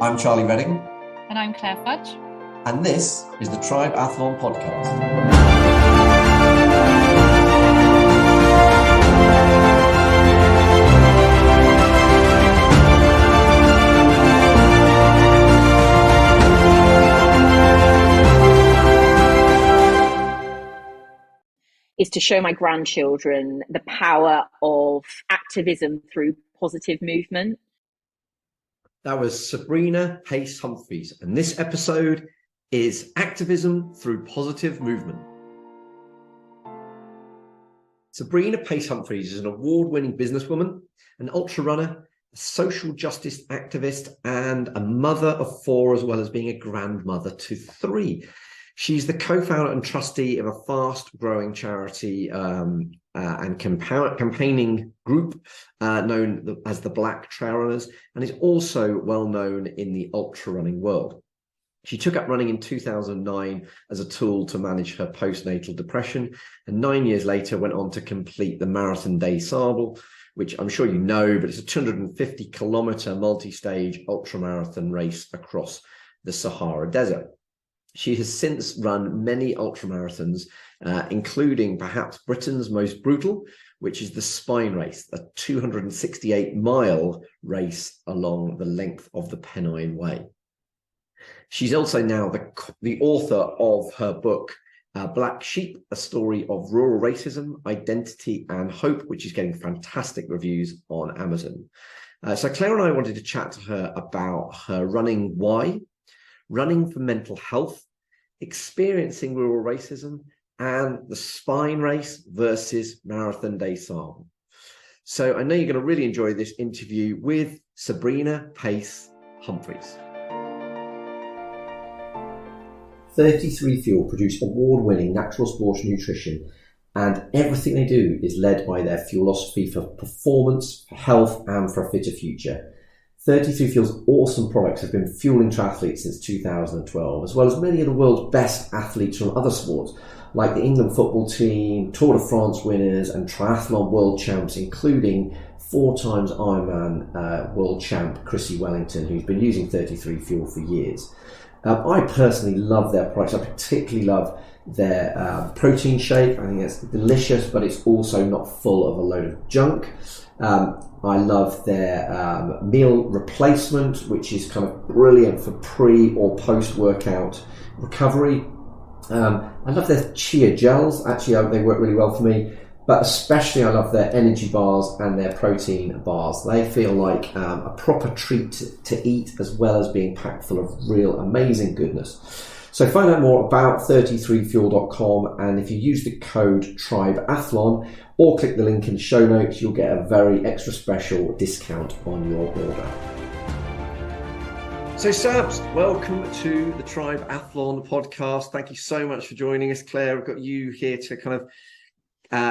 I'm Charlie Redding. And I'm Claire Fudge. And this is the TRIBEathlon Podcast. Is to show my grandchildren the power of activism through positive movement. That was Sabrina Pace-Humphreys, and this episode is Activism Through Positive Movement. Sabrina Pace-Humphreys is an award-winning businesswoman, an ultra runner, a social justice activist, and a mother of four, as well as being a grandmother to three. She's the co-founder and trustee of a fast-growing charity and campaigning group known as the Black Trail Runners, and is also well known in the ultra running world. She took up running in 2009 as a tool to manage her postnatal depression, and 9 years later went on to complete the Marathon Des Sables, which I'm sure you know, but it's a 250-kilometer multi-stage ultramarathon race across the Sahara Desert. She has since run many ultramarathons, including perhaps Britain's most brutal, which is the Spine Race, a 268-mile race along the length of the Pennine Way. She's also now the author of her book, Black Sheep, a story of rural racism, identity and hope, which is getting fantastic reviews on Amazon. So Claire and I wanted to chat to her about her running why, running for mental health, experiencing rural racism, and the Spine Race versus Marathon Des Sables. So I know you're going to really enjoy this interview with Sabrina Pace-Humphreys. 33 Fuel produce award-winning natural sports nutrition, and everything they do is led by their philosophy for performance, for health, and for a fitter future. 33 Fuel's awesome products have been fueling triathletes since 2012, as well as many of the world's best athletes from other sports, like the England football team, Tour de France winners, and triathlon world champs, including 4 times Ironman world champ Chrissie Wellington, who's been using 33 Fuel for years. I personally love their products. I particularly love their protein shake. I think it's delicious, but it's also not full of a load of junk. I love their meal replacement, which is kind of brilliant for pre or post-workout recovery. I love their chia gels. Actually, they work really well for me. But especially I love their energy bars and their protein bars. They feel like a proper treat to eat, as well as being packed full of real amazing goodness. So find out more about 33fuel.com, and if you use the code TRIBEathlon or click the link in the show notes, you'll get a very extra special discount on your order. So Sabs, welcome to the TRIBEathlon Podcast. Thank you so much for joining us, Claire. I've got you here to kind of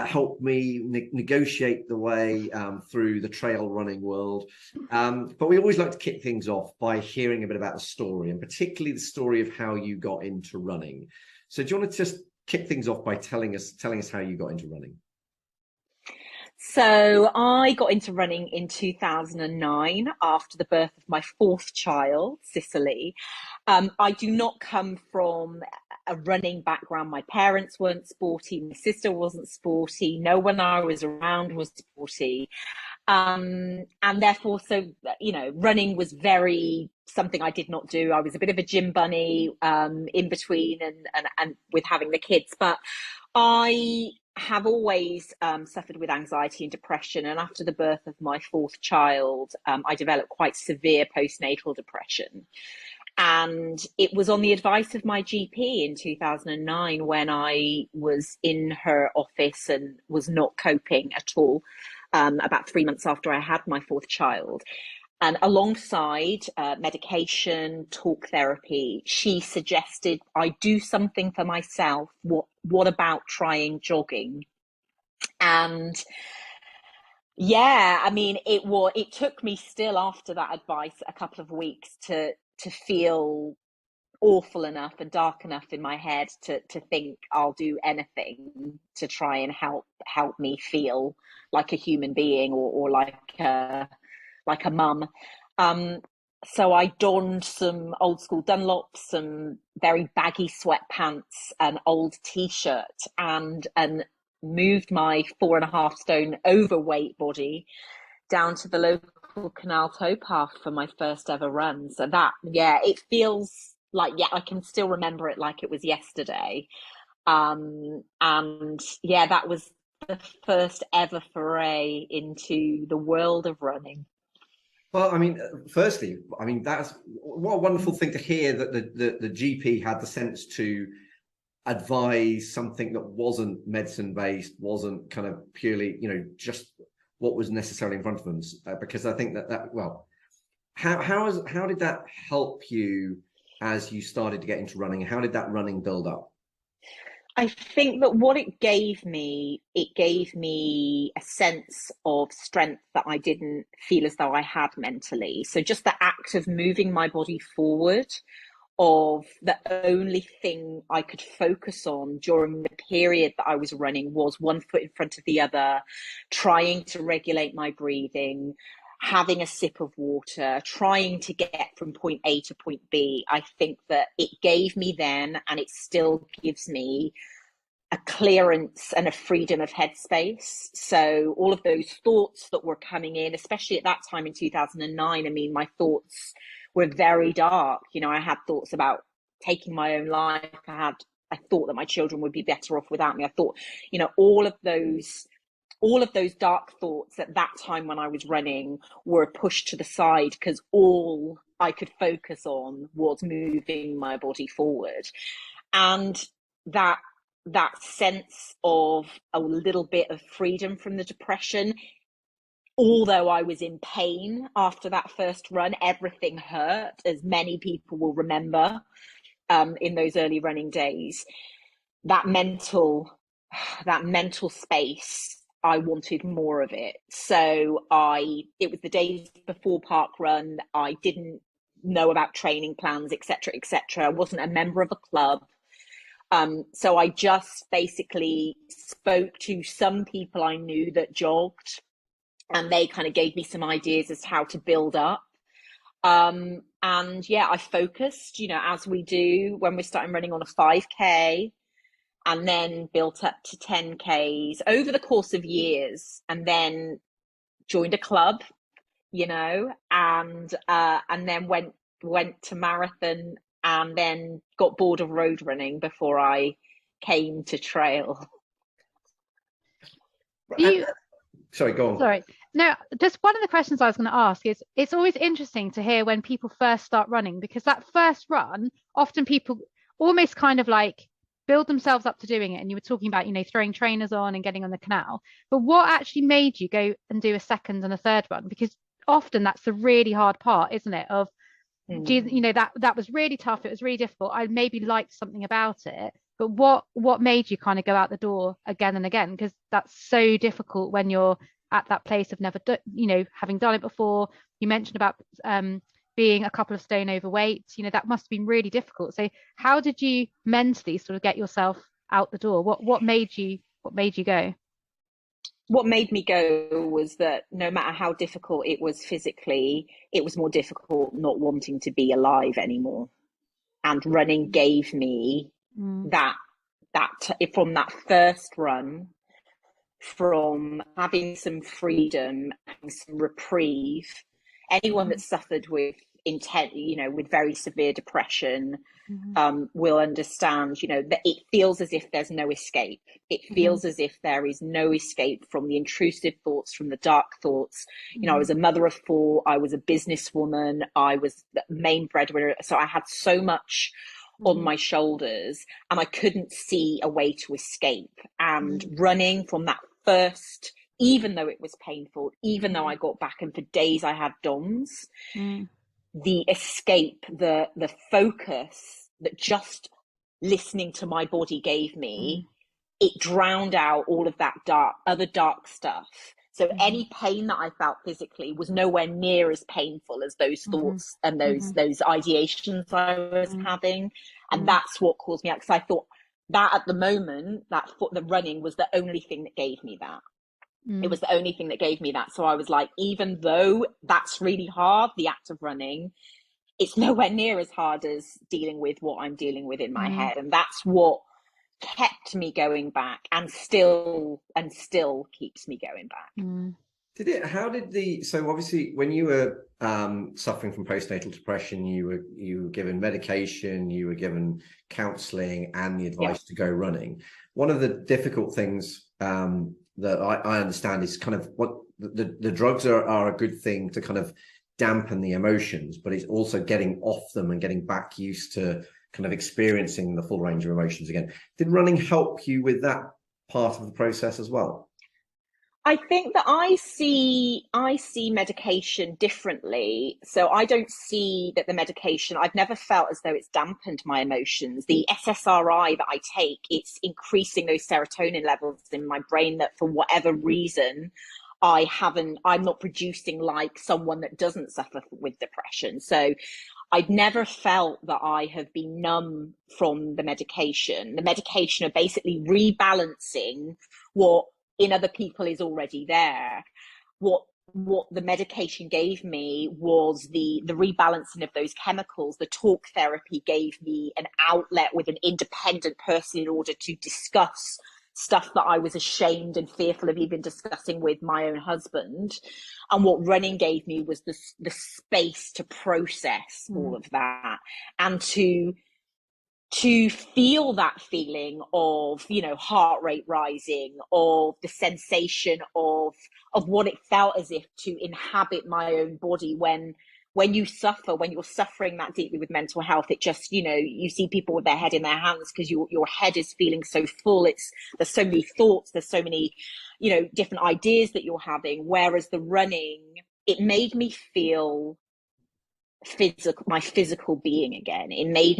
help me negotiate the way through the trail running world. But we always like to kick things off by hearing a bit about the story, and particularly the story of how you got into running. So do you want to just kick things off by telling us how you got into running? So I got into running in 2009 after the birth of my 4th child, Cicely. I do not come from a running background. My parents weren't sporty. My sister wasn't sporty. No one I was around was sporty. And therefore, so, running was very something I did not do. I was a bit of a gym bunny in between and with having the kids. But I have always suffered with anxiety and depression. And after the birth of my 4th child, I developed quite severe postnatal depression. And it was on the advice of my GP in 2009 when I was in her office and was not coping at all, about 3 months after I had my 4th child. And alongside medication, talk therapy, she suggested I do something for myself. What about trying jogging? And yeah, I mean, it took me still after that advice a couple of weeks to feel awful enough and dark enough in my head to think I'll do anything to try and help me feel like a human being or like a mum. So I donned some old school Dunlops, some very baggy sweatpants, an old t-shirt, and moved my 4.5 stone overweight body down to the local canal towpath for my first ever run. So that, yeah, it feels like, yeah, I can still remember it like it was yesterday. And yeah, that was the first ever foray into the world of running. Well, I mean, firstly, I mean, that's what a wonderful thing to hear, that the GP had the sense to advise something that wasn't medicine based, wasn't kind of purely, just what was necessarily in front of them. Because I think that well, how did that help you as you started to get into running? How did that running build up? I think that what it gave me a sense of strength that I didn't feel as though I had mentally. So just the act of moving my body forward, of the only thing I could focus on during the period that I was running was one foot in front of the other, trying to regulate my breathing, having a sip of water, trying to get from point A to point B. I think that it gave me then, and it still gives me, a clearance and a freedom of headspace. So all of those thoughts that were coming in, especially at that time in 2009, I mean, my thoughts were very dark. I had thoughts about taking my own life. I thought that my children would be better off without me. I thought, all of those dark thoughts at that time when I was running were pushed to the side, because all I could focus on was moving my body forward. And that sense of a little bit of freedom from the depression, although I was in pain after that first run, everything hurt, as many people will remember, in those early running days. That mental space, I wanted more of it. So it was the days before Park Run. I didn't know about training plans, etc., etc. I wasn't a member of a club. So I just basically spoke to some people I knew that jogged, and they kind of gave me some ideas as to how to build up. And yeah, I focused, as we do when we're starting running, on a 5K, and then built up to 10Ks over the course of years, and then joined a club, and then went to marathon, and then got bored of road running before I came to trail. Sorry, go on. Sorry. No, just one of the questions I was going to ask is, it's always interesting to hear when people first start running, because that first run, often people almost kind of like build themselves up to doing it. And you were talking about, throwing trainers on and getting on the canal. But what actually made you go and do a second and a third run? Because often that's the really hard part, isn't it? Of that was really tough. It was really difficult. I maybe liked something about it, but what made you kind of go out the door again and again? Because that's so difficult when you're at that place of never, having done it before. You mentioned about being a couple of stone overweight. That must have been really difficult. So how did you mentally sort of get yourself out the door? What made you go? What made me go was that no matter how difficult it was physically, it was more difficult not wanting to be alive anymore. And running gave me that from that first run, from having some freedom, having some reprieve. Anyone that suffered with with very severe depression, will understand, that it feels as if there's no escape. It feels as if there is no escape from the intrusive thoughts, from the dark thoughts. I was a mother of 4. I was a businesswoman. I was the main breadwinner. So I had so much on my shoulders, and I couldn't see a way to escape. And running from that first, even though it was painful, even though I got back and for days I had DOMS, the escape, the focus that just listening to my body gave me, it drowned out all of that other dark stuff. So any pain that I felt physically was nowhere near as painful as those thoughts and those ideations I was having. And that's what caused me out, because I thought that at the moment, the running was the only thing that gave me that. It was the only thing that gave me that. So I was like, even though that's really hard, the act of running, it's nowhere near as hard as dealing with what I'm dealing with in my head. And that's what kept me going back, and still keeps me going back. So obviously when you were suffering from postnatal depression, you were given medication, you were given counseling and the advice to go running. One of the difficult things that I understand is kind of what the drugs are a good thing to kind of dampen the emotions, but it's also getting off them and getting back used to kind of experiencing the full range of emotions again. Did running help you with that part of the process as well? I think that I see medication differently. So I don't see that the medication, I've never felt as though it's dampened my emotions. The SSRI that I take, it's increasing those serotonin levels in my brain that for whatever reason, I'm not producing like someone that doesn't suffer with depression. So I've never felt that I have been numb from the medication. The medication are basically rebalancing what in other people is already there. What the medication gave me was the rebalancing of those chemicals. The talk therapy gave me an outlet with an independent person in order to discuss stuff that I was ashamed and fearful of even discussing with my own husband. And what running gave me was the space to process all of that, and to feel that feeling of, heart rate rising, of the sensation of what it felt as if to inhabit my own body when you're suffering that deeply with mental health. It just, you see people with their head in their hands because your head is feeling so full. There's so many thoughts, there's so many, different ideas that you're having. Whereas the running, it made me feel my physical being again. It made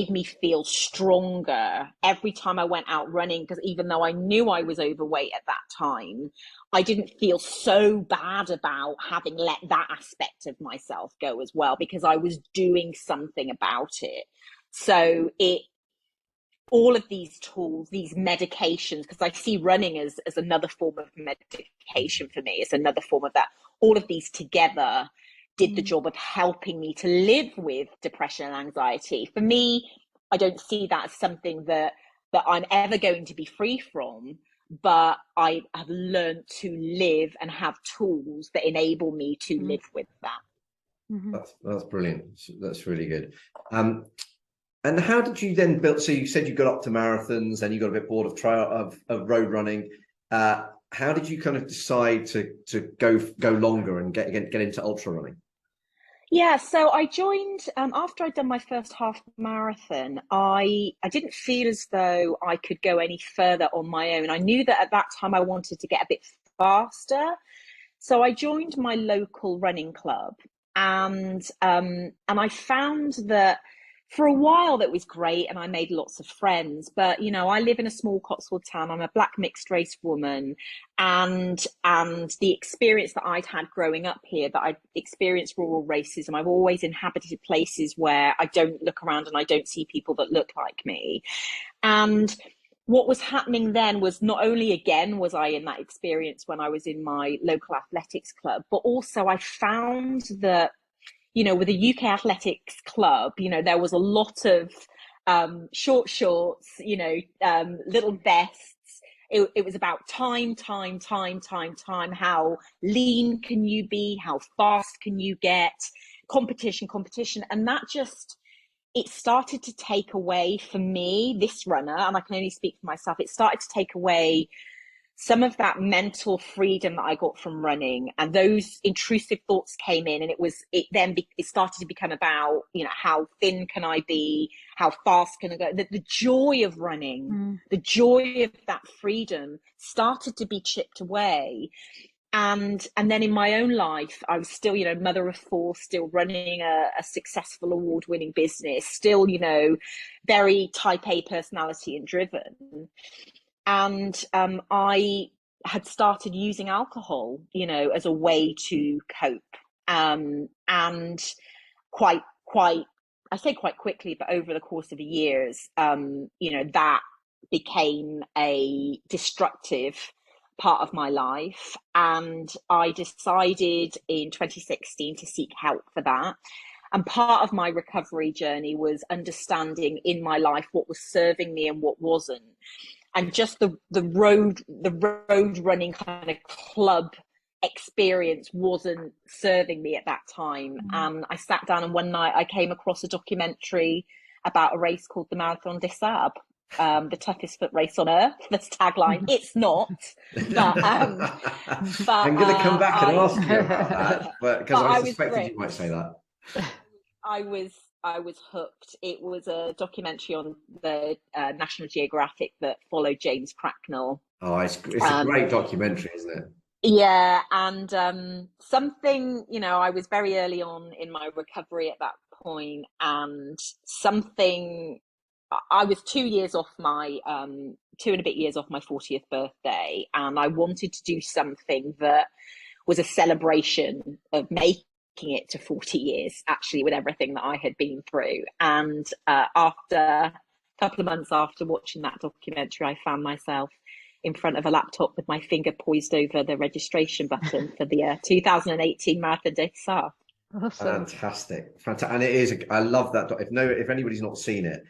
me feel stronger every time I went out running, because even though I knew I was overweight at that time, I didn't feel so bad about having let that aspect of myself go as well, because I was doing something about it. So all of these tools, these medications, because I see running as another form of medication for me. It's another form of that. All of these together did the job of helping me to live with depression and anxiety. For me, I don't see that as something that I'm ever going to be free from, but I have learned to live and have tools that enable me to live with that. That's brilliant. That's really good. And how did you then build? So you said you got up to marathons, and you got a bit bored of road running. How did you kind of decide to go longer and get into ultra running? Yeah, so I joined after I'd done my first half marathon. I didn't feel as though I could go any further on my own. I knew that at that time I wanted to get a bit faster, so I joined my local running club, and I found that for a while that was great, and I made lots of friends. But I live in a small Cotswold town. I'm a black mixed race woman, and the experience that I'd had growing up here, that I'd experienced rural racism. I've always inhabited places where I don't look around and I don't see people that look like me. And what was happening then was, not only again was I in that experience when I was in my local athletics club, but also I found that with a UK athletics club, there was a lot of short shorts, little vests. It was about time. How lean can you be? How fast can you get? Competition. And that it started to take away for me, this runner, and I can only speak for myself, it started to take away some of that mental freedom that I got from running, and those intrusive thoughts came in, and it started to become about, how thin can I be? How fast can I go? The joy of running, the joy of that freedom started to be chipped away. And then in my own life, I was still, mother of four, still running a successful award-winning business, still, very type A personality and driven. And I had started using alcohol, as a way to cope. And quite, I say quite quickly, but over the course of the years, that became a destructive part of my life. And I decided in 2016 to seek help for that. And part of my recovery journey was understanding in my life what was serving me and what wasn't. And just the road running kind of club experience wasn't serving me at that time. And I sat down, and one night I came across a documentary about a race called the Marathon Des Sables, the toughest foot race on earth. That's tagline. It's not, but I'm going to come back and ask you about that, but because I suspected you might say that. I was hooked. It was a documentary on the National Geographic that followed James Cracknell. Oh, it's a great documentary, isn't it? Yeah, and something, I was very early on in my recovery at that point, and I was 2 years off my 2 and a bit years off my 40th birthday, and I wanted to do something that was a celebration of making it to 40 years, actually, with everything that I had been through. And after a couple of months after watching that documentary, I found myself in front of a laptop with my finger poised over the registration button for the 2018 Marathon Des Sables. Awesome. Fantastic. And it is, I love that. If anybody's not seen it,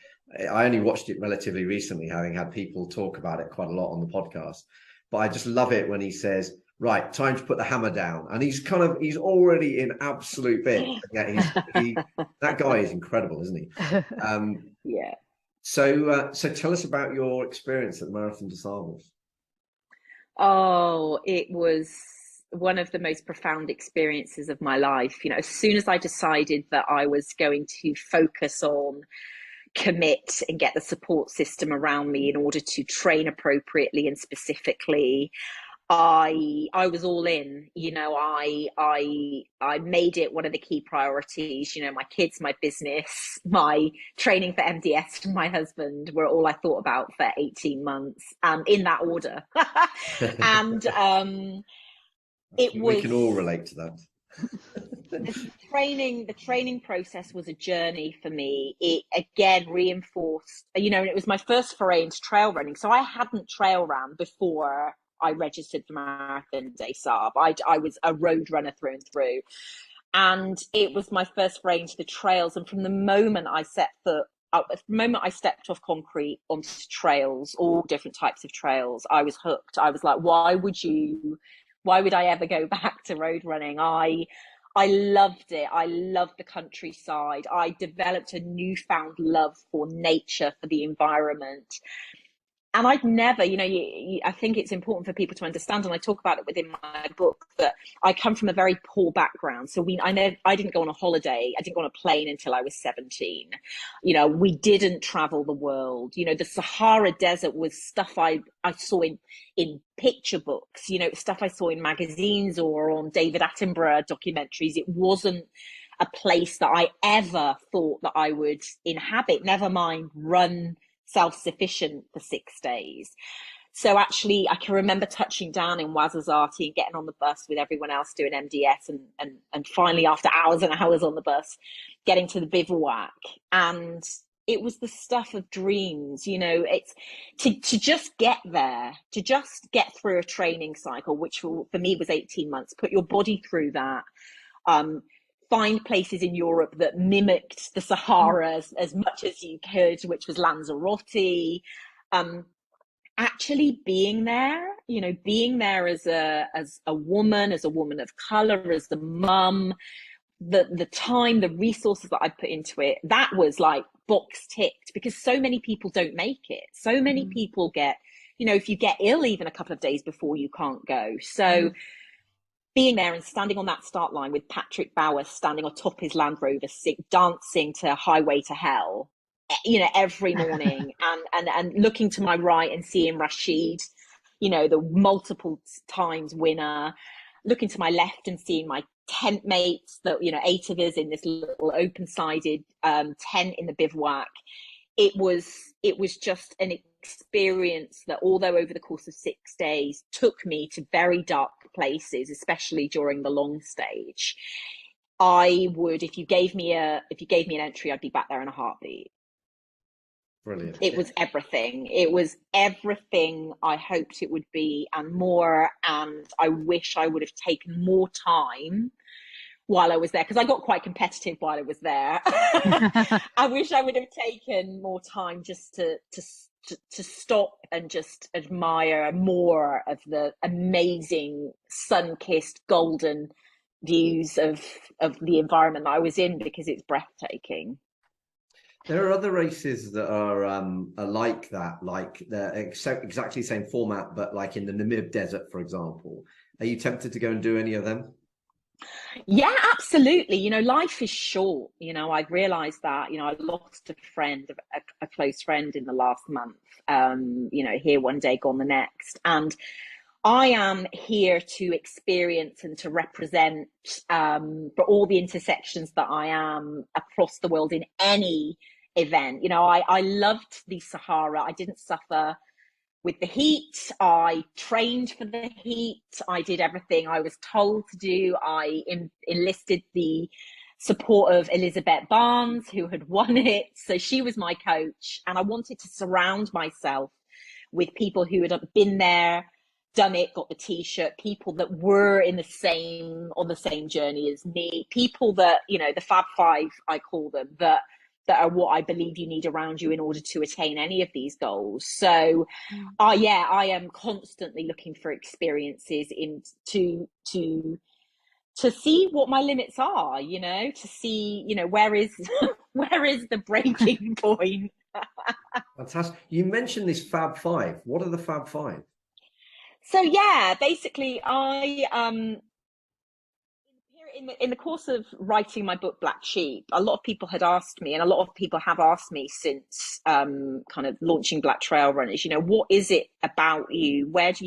I only watched it relatively recently, having had people talk about it quite a lot on the podcast. But I just love it when he says, right, time to put the hammer down. And he's already in absolute bit. Yeah, that guy is incredible, isn't he? Yeah. So tell us about your experience at the Marathon Des Sables. Oh, it was one of the most profound experiences of my life. As soon as I decided that I was going to focus on, commit, and get the support system around me in order to train appropriately and specifically, I was all in. I made it one of the key priorities. My kids, my business, my training for MDS from my husband were all I thought about for 18 months, in that order. And we can all relate to that. The training process was a journey for me. It again reinforced, it was my first foray into trail running. So I hadn't trail ran before I registered for Marathon Des Sables. I was a road runner through and through. And it was my first foray into the trails. And from the moment I stepped off concrete onto trails, all different types of trails, I was hooked. I was like, why would I ever go back to road running? I loved it. I loved the countryside. I developed a newfound love for nature, for the environment. And I'd never, I think it's important for people to understand, and I talk about it within my book, that I come from a very poor background. So I didn't go on a holiday. I didn't go on a plane until I was 17. We didn't travel the world. The Sahara Desert was stuff I saw in picture books, stuff I saw in magazines or on David Attenborough documentaries. It wasn't a place that I ever thought that I would inhabit, never mind run self-sufficient for 6 days. So actually, I can remember touching down in Ouazzazate and getting on the bus with everyone else doing MDS, and finally, after hours and hours on the bus, getting to the bivouac. And it was the stuff of dreams. It's to just get there, to just get through a training cycle, which for me was 18 months, put your body through that. Find places in Europe that mimicked the Sahara as much as you could, which was Lanzarote. Actually being there as a woman of color, as a mum, the time, the resources that I put into it, that was like box ticked, because so many people don't make it. So many people get, if you get ill even a couple of days before, you can't go. So being there and standing on that start line with Patrick Bauer standing atop his Land Rover, dancing to Highway to Hell, every morning, and looking to my right and seeing Rashid, the multiple times winner, looking to my left and seeing my tent mates, that 8 of us in this little open-sided tent in the bivouac. It was just an experience that, although over the course of 6 days, took me to very dark places, especially during the long stage. I would, if you gave me an entry, I'd be back there in a heartbeat. Brilliant. It was everything. It was everything I hoped it would be and more. And I wish I would have taken more time while I was there, because I got quite competitive while I was there. I wish I would have taken more time just to stop and just admire more of the amazing sun-kissed golden views of the environment that I was in, because it's breathtaking. There are other races that are like that, like they're exactly the same format, but like in the Namib Desert, for example. Are you tempted to go and do any of them? Yeah, absolutely. You know, life is short. You know, I've realized that. You know, I lost a friend, a close friend in the last month. You know, here one day, gone the next. And I am here to experience and to represent for all the intersections that I am across the world in any event. You know, I loved the Sahara. I didn't suffer with the heat. I trained for the heat. I did everything I was told to do. I enlisted the support of Elizabeth Barnes, who had won it. So she was my coach. And I wanted to surround myself with people who had been there, done it, got the t-shirt, people that were on the same journey as me, people that, you know, the Fab Five, I call them, that are what I believe you need around you in order to attain any of these goals. So I am constantly looking for experiences to see what my limits are, you know, to see, you know, where is the breaking point. Fantastic. You mentioned this Fab Five. What are the Fab Five? So yeah, basically in the course of writing my book Black Sheep, a lot of people had asked me, and a lot of people have asked me since kind of launching Black Trail Runners, you know, what is it about you? Where does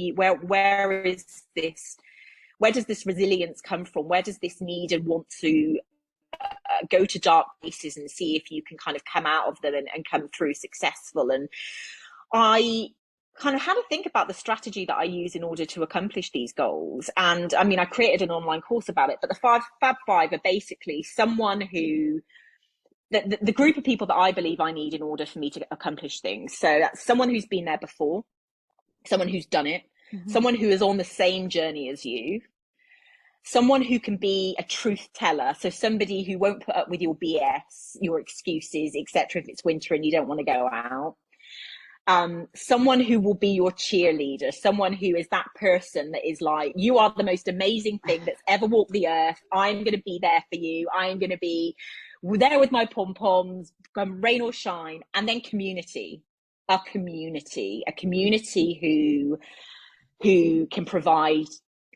this resilience come from? Where does this need and want to go to dark places and see if you can kind of come out of them and come through successful? And I kind of had to think about the strategy that I use in order to accomplish these goals. And I mean, I created an online course about it, but the Fab Five are basically someone who, the group of people that I believe I need in order for me to accomplish things. So that's someone who's been there before, someone who's done it, someone who is on the same journey as you, someone who can be a truth teller. So somebody who won't put up with your BS, your excuses, etc. if it's winter and you don't want to go out. Someone who will be your cheerleader, someone who is that person that is like, you are the most amazing thing that's ever walked the earth. I'm going to be there for you. I am going to be there with my pom-poms, rain or shine. And then community, a community who can provide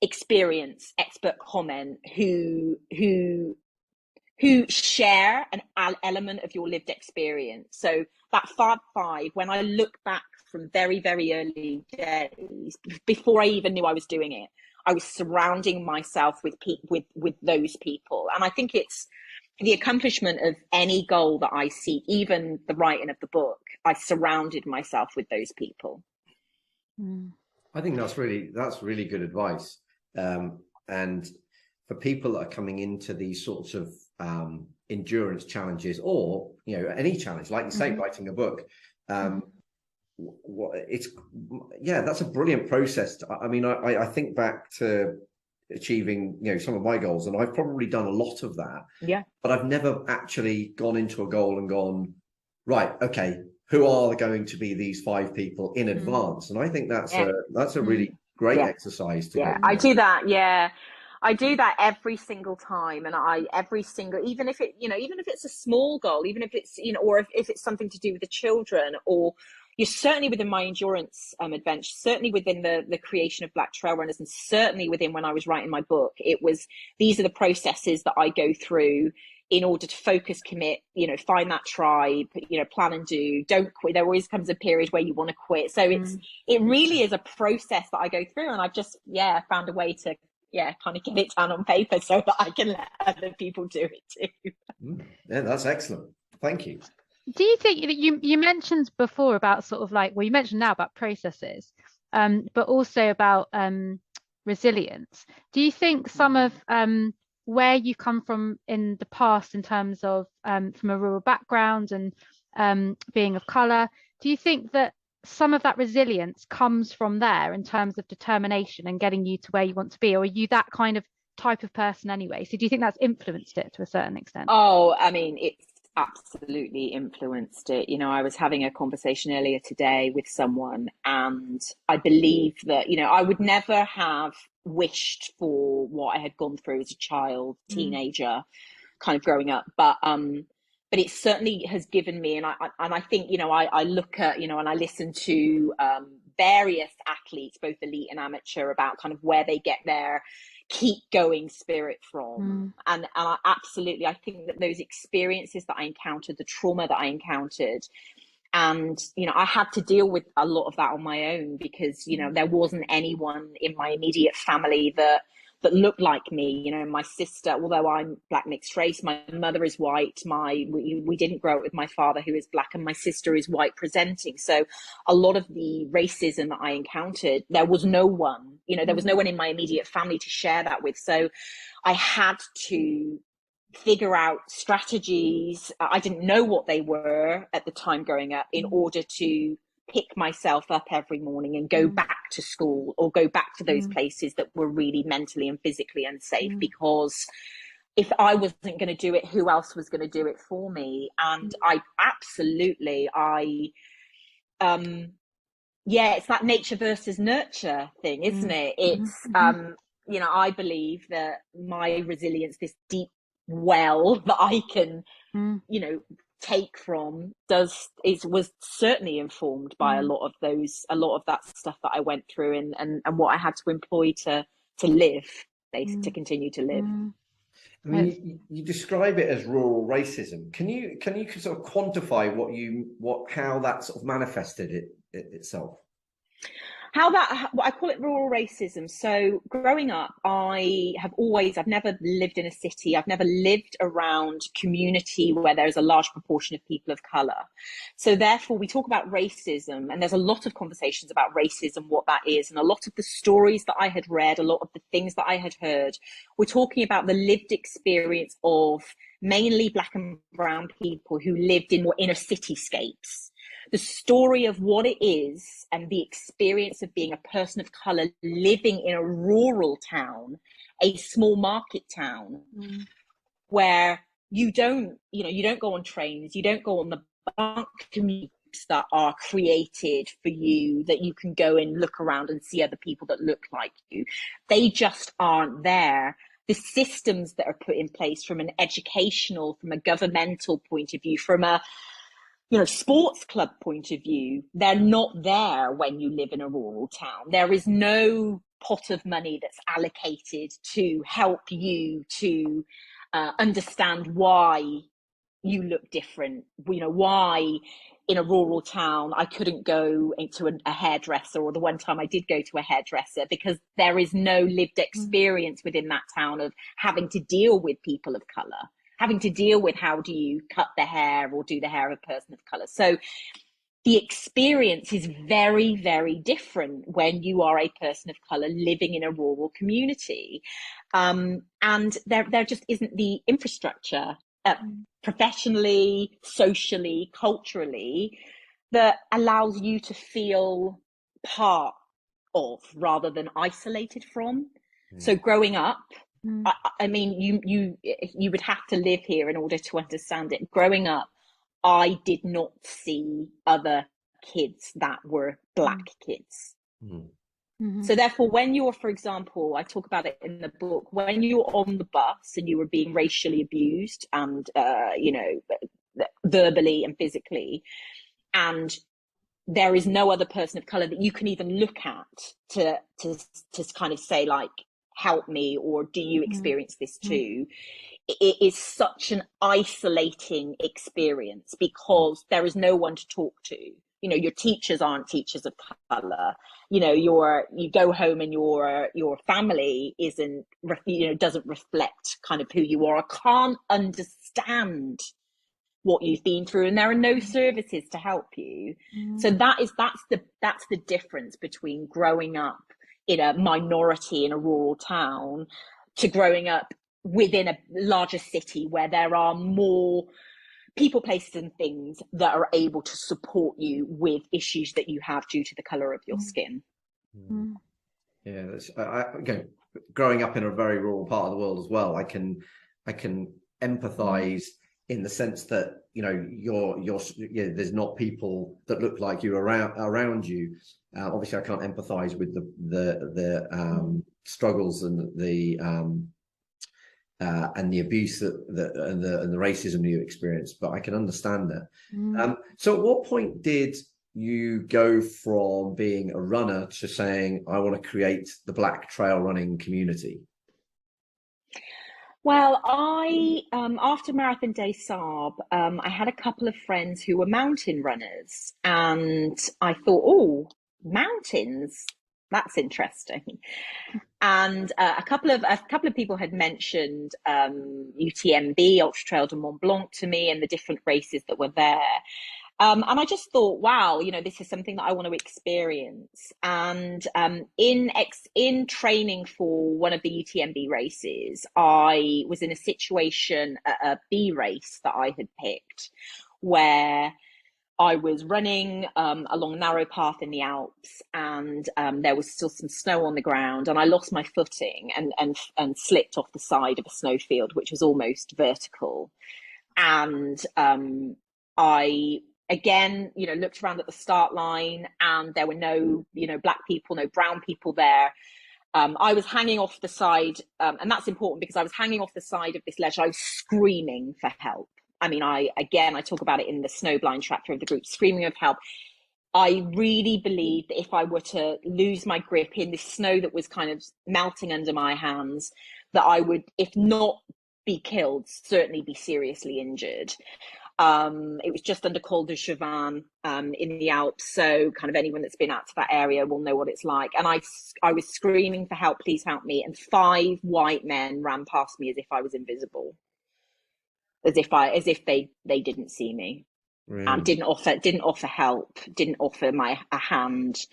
experience, expert comment, who share an element of your lived experience. So that Fab Five, when I look back from very, very early days, before I even knew I was doing it, I was surrounding myself with those people. And I think it's the accomplishment of any goal that I seek, even the writing of the book, I surrounded myself with those people. I think that's really good advice. And for people that are coming into these sorts of endurance challenges, or, you know, any challenge, like you say, writing a book, that's a brilliant process. I mean, I think back to achieving, you know, some of my goals, and I've probably done a lot of that. Yeah. But I've never actually gone into a goal and gone, right, okay, who are going to be these 5 people in advance? And I think that's a really great exercise to go. I do that. Yeah. I do that every single time. And even if it's a small goal, even if it's, you know, or if it's something to do with the children, or you're certainly within my endurance adventure, certainly within the creation of Black Trail Runners, and certainly within when I was writing my book, these are the processes that I go through in order to focus, commit, you know, find that tribe, you know, plan and do, don't quit. There always comes a period where you want to quit. So it really is a process that I go through, and I've just, found a way to, kind of get it down on paper so that I can let other people do it too. Yeah, that's excellent. Thank you. Do you think you mentioned before about sort of like, well, you mentioned now about processes, but also about resilience. Do you think some of where you come from in the past, in terms of from a rural background, and being of colour. Do you think that some of that resilience comes from there in terms of determination and getting you to where you want to be? Or are you that kind of type of person anyway? So do you think that's influenced it to a certain extent? Oh, I mean, it's absolutely influenced it. You know, I was having a conversation earlier today with someone, and I believe that, you know, I would never have wished for what I had gone through as a child, teenager, kind of growing up, but it certainly has given me, and I think, you know, I look at, you know, and I listen to various athletes, both elite and amateur, about kind of where they get their keep going spirit from. And I absolutely, I think that those experiences that I encountered, the trauma that I encountered, and, you know, I had to deal with a lot of that on my own, because, you know, there wasn't anyone in my immediate family that looked like me. You know, my sister, although I'm black mixed race, my mother is white. We didn't grow up with my father, who is black, and my sister is white presenting. So a lot of the racism that I encountered, there was no one, you know, there was no one in my immediate family to share that with. So I had to figure out strategies. I didn't know what they were at the time growing up, in order to pick myself up every morning and go back to school, or go back to those places that were really mentally and physically unsafe, because if I wasn't going to do it, who else was going to do it for me? And I absolutely, it's that nature versus nurture thing, isn't it? It's, you know, I believe that my resilience, this deep well that I can, you know, take from, was certainly informed by a lot of that stuff that I went through, and what I had to employ to live, to continue to live. I mean, you describe it as rural racism. Can you sort of quantify how that sort of manifested itself? I call it rural racism. So growing up, I've never lived in a city. I've never lived around community where there's a large proportion of people of colour. So therefore, we talk about racism, and there's a lot of conversations about racism, what that is. And a lot of the stories that I had read, a lot of the things that I had heard, we're talking about the lived experience of mainly black and brown people who lived in more inner cityscapes. The story of what it is, and the experience of being a person of colour living in a rural town, a small market town, where you don't go on trains, you don't go on the bunk commutes that are created for you, that you can go and look around and see other people that look like you. They just aren't there. The systems that are put in place from an educational, from a governmental point of view, from a sports club point of view, they're not there when you live in a rural town. There is no pot of money that's allocated to help you to understand why you look different. Why in a rural town I couldn't go into a hairdresser, or the one time I did go to a hairdresser, because there is no lived experience within that town of having to deal with people of colour, having to deal with how do you cut the hair or do the hair of a person of colour. So the experience is very, very different when you are a person of colour living in a rural community. And there just isn't the infrastructure professionally, socially, culturally, that allows you to feel part of rather than isolated from. So growing up, I mean, you would have to live here in order to understand it. Growing up, I did not see other kids that were black kids. So therefore, when you're, for example, I talk about it in the book, when you're on the bus and you were being racially abused and, verbally and physically, and there is no other person of colour that you can even look at to kind of say, like, help me, or do you experience this too? It is such an isolating experience, because there is no one to talk to. Your teachers aren't teachers of colour. You go home and your family doesn't reflect kind of who you are. I can't understand what you've been through, and there are no services to help you. So that's the difference between growing up in a minority in a rural town to growing up within a larger city where there are more people, places and things that are able to support you with issues that you have due to the colour of your skin. Yeah, again, growing up in a very rural part of the world as well, I can empathise in the sense that, you know, there's not people that look like you around you. Obviously, I can't empathise with the struggles and the abuse and the racism you experience, but I can understand that. So, at what point did you go from being a runner to saying, I want to create the Black trail running community? Well, after Marathon Des Sables, I had a couple of friends who were mountain runners, and I thought, oh, mountains, that's interesting. And a couple of people had mentioned UTMB, Ultra Trail de Mont Blanc, to me, and the different races that were there. And I just thought, wow, you know, this is something that I want to experience. And in training for one of the UTMB races, I was in a situation at a B race that I had picked, where I was running along a narrow path in the Alps, and there was still some snow on the ground, and I lost my footing and slipped off the side of a snowfield, which was almost vertical. And I again, you know, looked around at the start line, and there were no, you know, Black people, no brown people there. I was hanging off the side, and that's important because I was hanging off the side of this ledge. I was screaming for help. I mean, I talk about it in the Snowblind chapter of the group, screaming of help. I really believed that if I were to lose my grip in this snow that was kind of melting under my hands, that I would, if not be killed, certainly be seriously injured. It was just under Col de Chavannes in the Alps, so kind of anyone that's been out to that area will know what it's like. And I was screaming for help, please help me, and 5 white men ran past me as if I was invisible, as if they didn't see me. Really? Didn't offer help, didn't offer a hand.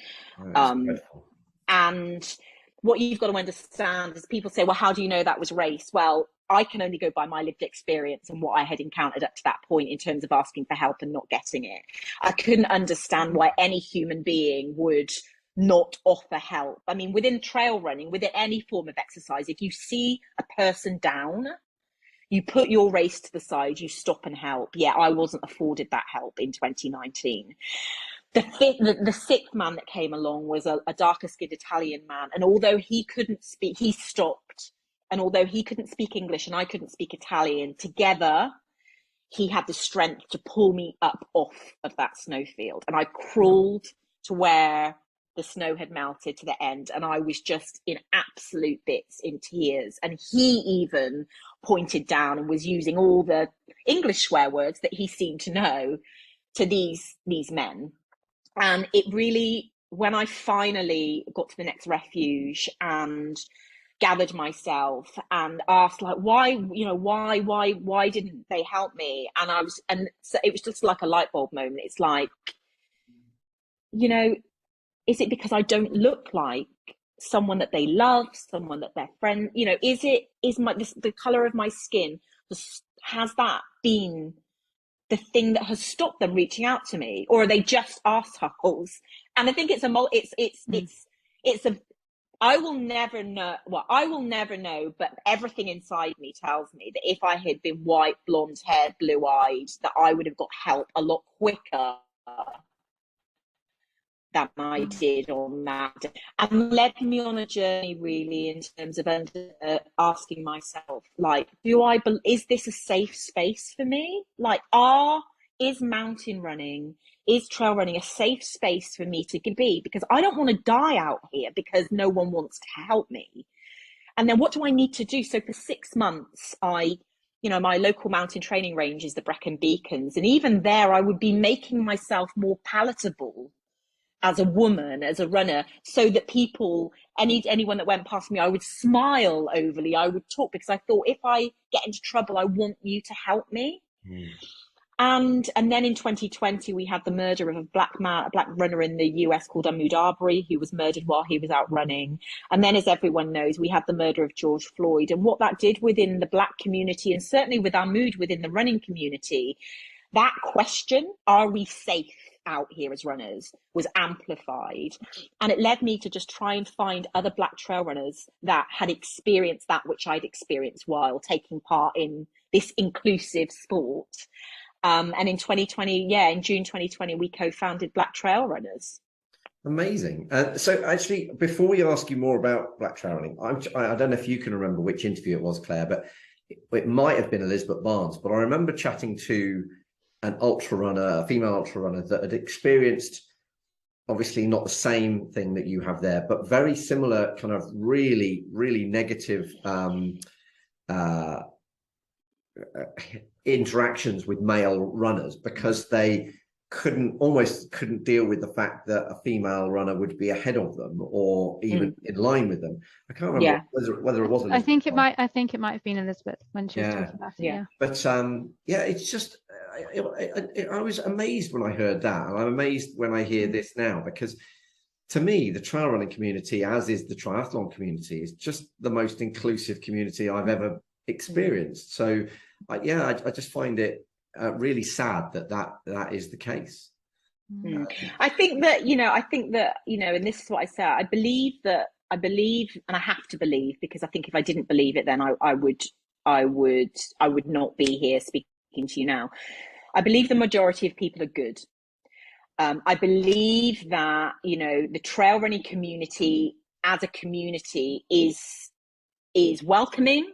And what you've got to understand is, people say, well, how do you know that was race? Well, I can only go by my lived experience and what I had encountered up to that point in terms of asking for help and not getting it. I couldn't understand why any human being would not offer help. I mean, within trail running, within any form of exercise, if you see a person down, you put your race to the side, you stop and help. Yeah, I wasn't afforded that help in 2019. The sixth man that came along was a darker skinned Italian man. And although he couldn't speak, he stopped. And although he couldn't speak English and I couldn't speak Italian, together, he had the strength to pull me up off of that snowfield. And I crawled to where the snow had melted to the end. And I was just in absolute bits, in tears. And he even pointed down and was using all the English swear words that he seemed to know to these men. And it really, when I finally got to the next refuge and gathered myself and asked, like, why didn't they help me? And so it was just like a light bulb moment. It's like, you know, is it because I don't look like someone that they love, someone that they're friend? You know, is the color of my skin, has that been the thing that has stopped them reaching out to me, or are they just arseholes? And I think I will never know. Well, I will never know, but everything inside me tells me that if I had been white, blonde haired, blue eyed, that I would have got help a lot quicker than I did on that, and led me on a journey really in terms of asking myself, like, is this a safe space for me? Like, is mountain running, is trail running a safe space for me to be? Because I don't want to die out here because no one wants to help me. And then what do I need to do? So for 6 months, my local mountain training range is the Brecon Beacons. And even there, I would be making myself more palatable as a woman, as a runner, so that anyone that went past me, I would smile overly, I would talk, because I thought, if I get into trouble, I want you to help me. And then in 2020, we had the murder of a black runner in the US called Ahmaud Arbery, who was murdered while he was out running. And then, as everyone knows, we had the murder of George Floyd. And what that did within the black community, and certainly with Ahmaud within the running community, that question, are we safe out here as runners, was amplified. And it led me to just try and find other black trail runners that had experienced that which I'd experienced while taking part in this inclusive sport. And in 2020, in June 2020, we co-founded Black Trail Runners. Amazing. So actually, before we ask you more about black trail running, I don't know if you can remember which interview it was, Claire, but it might have been Elizabeth Barnes, but I remember chatting to an ultra runner, a female ultra runner that had experienced, obviously not the same thing that you have there, but very similar kind of really, really negative interactions with male runners, because they almost couldn't deal with the fact that a female runner would be ahead of them or even in line with them. I can't remember whether it was Elizabeth. I think it might have been Elizabeth when she was talking about it. Yeah. But it's just I was amazed when I heard that, and I'm amazed when I hear this now, because to me, the trail running community, as is the triathlon community, is just the most inclusive community I've ever experienced. So I just find it really sad that is the case. I think that, and this is what I say, I believe, and I have to believe, because I think if I didn't believe it, then I would not be here speaking to you now. I believe the majority of people are good. I believe that, the trail running community as a community is welcoming.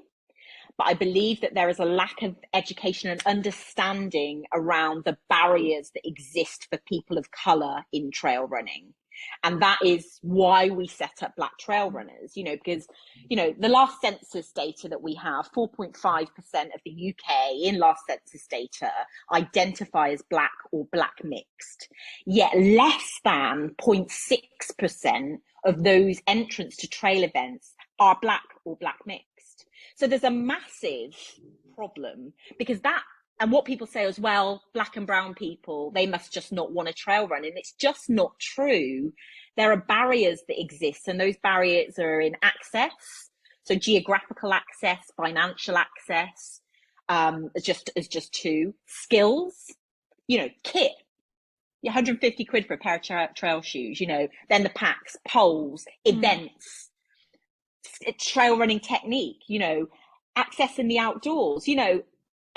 But I believe that there is a lack of education and understanding around the barriers that exist for people of colour in trail running. And that is why we set up Black Trail Runners, because, the last census data that we have, 4.5% of the UK in last census data identify as Black or Black mixed. Yet less than 0.6% of those entrants to trail events are Black or Black mixed. So there's a massive problem, because and what people say as well, Black and brown people, they must just not want to trail run. And it's just not true. There are barriers that exist, and those barriers are in access. So geographical access, financial access, as just two. Skills, kit. 150 quid for a pair of trail shoes, then the packs, poles, events. Trail running technique, access in the outdoors.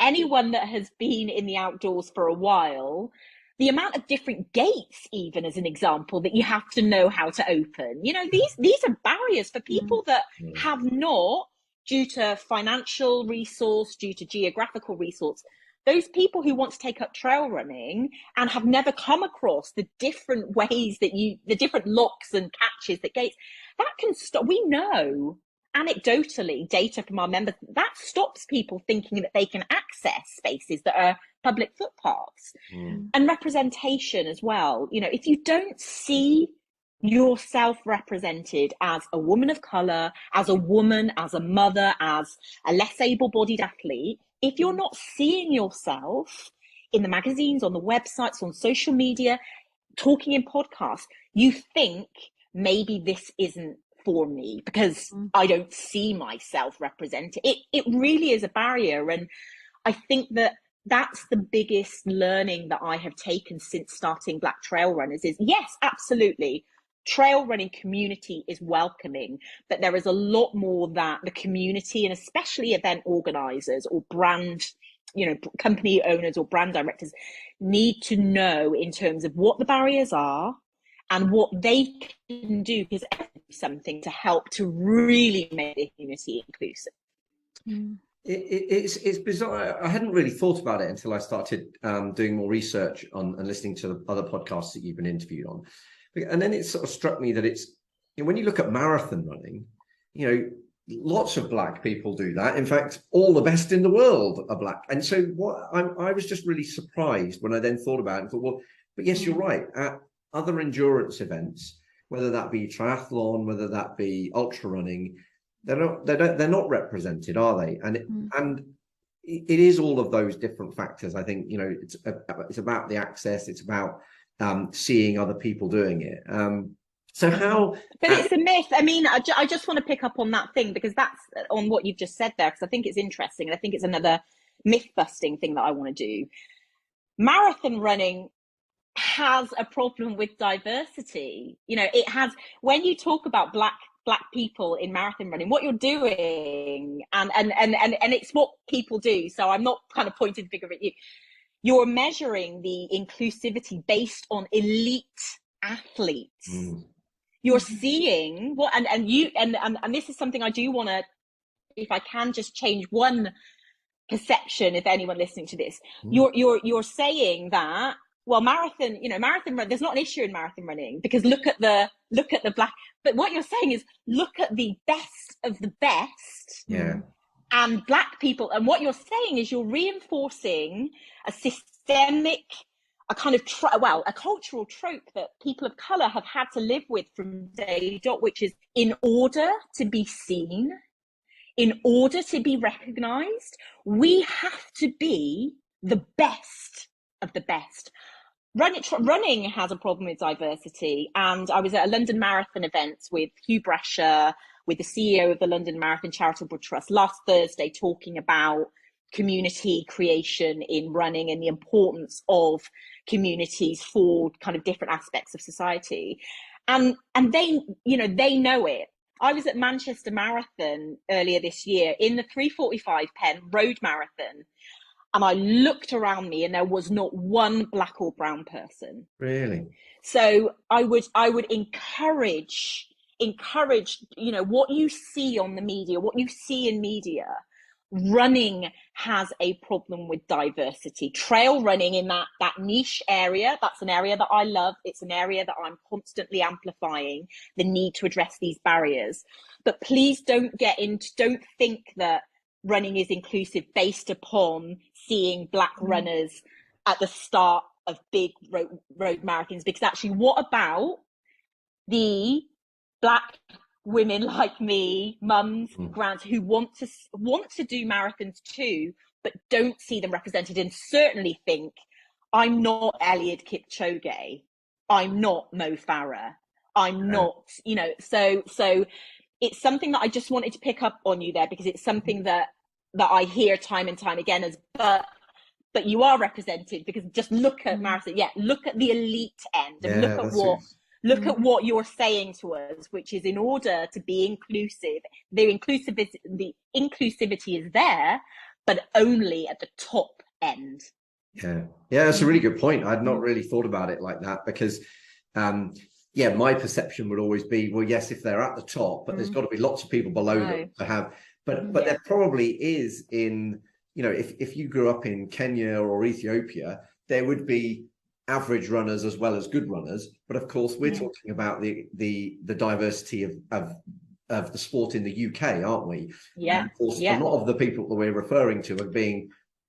Anyone that has been in the outdoors for a while, the amount of different gates, even as an example, that you have to know how to open, these are barriers for people that have not, due to financial resource, due to geographical resource. Those people who want to take up trail running and have never come across the different ways that the different locks and catches that gates, that can stop. We know anecdotally, data from our members, that stops people thinking that they can access spaces that are public footpaths. And representation as well. If you don't see yourself represented as a woman of colour, as a woman, as a mother, as a less able-bodied athlete, if you're not seeing yourself in the magazines, on the websites, on social media, talking in podcasts, you think maybe this isn't for me because I don't see myself represented. It really is a barrier. And I think that that's the biggest learning that I have taken since starting Black Trail Runners is, yes, absolutely, trail running community is welcoming, but there is a lot more that the community, and especially event organizers or brand, company owners or brand directors, need to know in terms of what the barriers are and what they can do, because something to help to really make the community inclusive. It's bizarre. I hadn't really thought about it until I started doing more research on and listening to the other podcasts that you've been interviewed on. And then it sort of struck me that it's, when you look at marathon running, lots of Black people do that. In fact, all the best in the world are Black. And so I was just really surprised when I then thought about it and thought, well, but yes, you're right. At other endurance events, whether that be triathlon, whether that be ultra running, they're not represented, are they? And it is all of those different factors. I think, it's about the access. It's about seeing other people doing it. So how? But it's a myth. I mean, I just want to pick up on that thing, because that's on what you've just said there, because I think it's interesting. And I think it's another myth busting thing that I want to do. Marathon running has a problem with diversity. It has, when you talk about black people in marathon running, what you're doing, and it's what people do. So I'm not kind of pointing the finger at you. You're measuring the inclusivity based on elite athletes. You're seeing what, and this is something I do want to, if I can just change one perception, if anyone listening to this, you're saying that, well, marathon run, there's not an issue in marathon running, because look at the black, but what you're saying is look at the best of the best. And black people, and what you're saying is you're reinforcing a systemic, a kind of a cultural trope that people of color have had to live with from day dot, which is, in order to be seen, in order to be recognized, we have to be the best of the best. Running has a problem with diversity, and I was at a London Marathon event with Hugh Brescia, with the CEO of the London Marathon Charitable Trust, last Thursday, talking about community creation in running and the importance of communities for kind of different aspects of society. And they know it. I was at Manchester Marathon earlier this year in the 3:45 Penn road marathon, and I looked around me and there was not one black or brown person. Really? So I would encourage, what you see on the media, what you see in media. Running has a problem with diversity. Trail running in that niche area, that's an area that I love. It's an area that I'm constantly amplifying the need to address these barriers. But please don't think that running is inclusive based upon seeing black runners at the start of big road marathons, because actually, what about the black women like me, mums, grands, who want to do marathons too, but don't see them represented, and certainly think, I'm not Eliud Kipchoge, I'm not Mo Farah, I'm not, so it's something that I just wanted to pick up on you there, because it's something that I hear time and time again as, but you are represented, because just look at marathon, look at the elite end, and look at what you're saying to us, which is, in order to be inclusive, the inclusivity is there, but only at the top end. Yeah, that's a really good point. I'd not really thought about it like that, because my perception would always be, well, yes, if they're at the top, but there's got to be lots of people below them to have, but there probably is in, if you grew up in Kenya or Ethiopia, there would be average runners as well as good runners. But of course, we're talking about the diversity of the sport in the UK, aren't we? Yeah. And of course, a lot of the people that we're referring to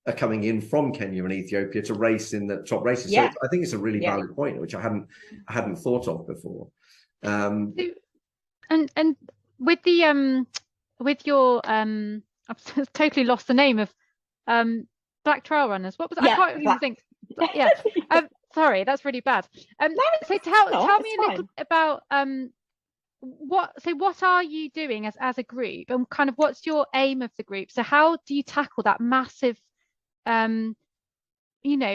are coming in from Kenya and Ethiopia to race in the top races. So I think it's a really valid point, which I hadn't thought of before. And with the with your I've totally lost the name of black trail runners. What was it? I can't even think. Sorry, that's really bad. So tell me a little about what are you doing as a group, and kind of what's your aim of the group? So how do you tackle that massive I'm going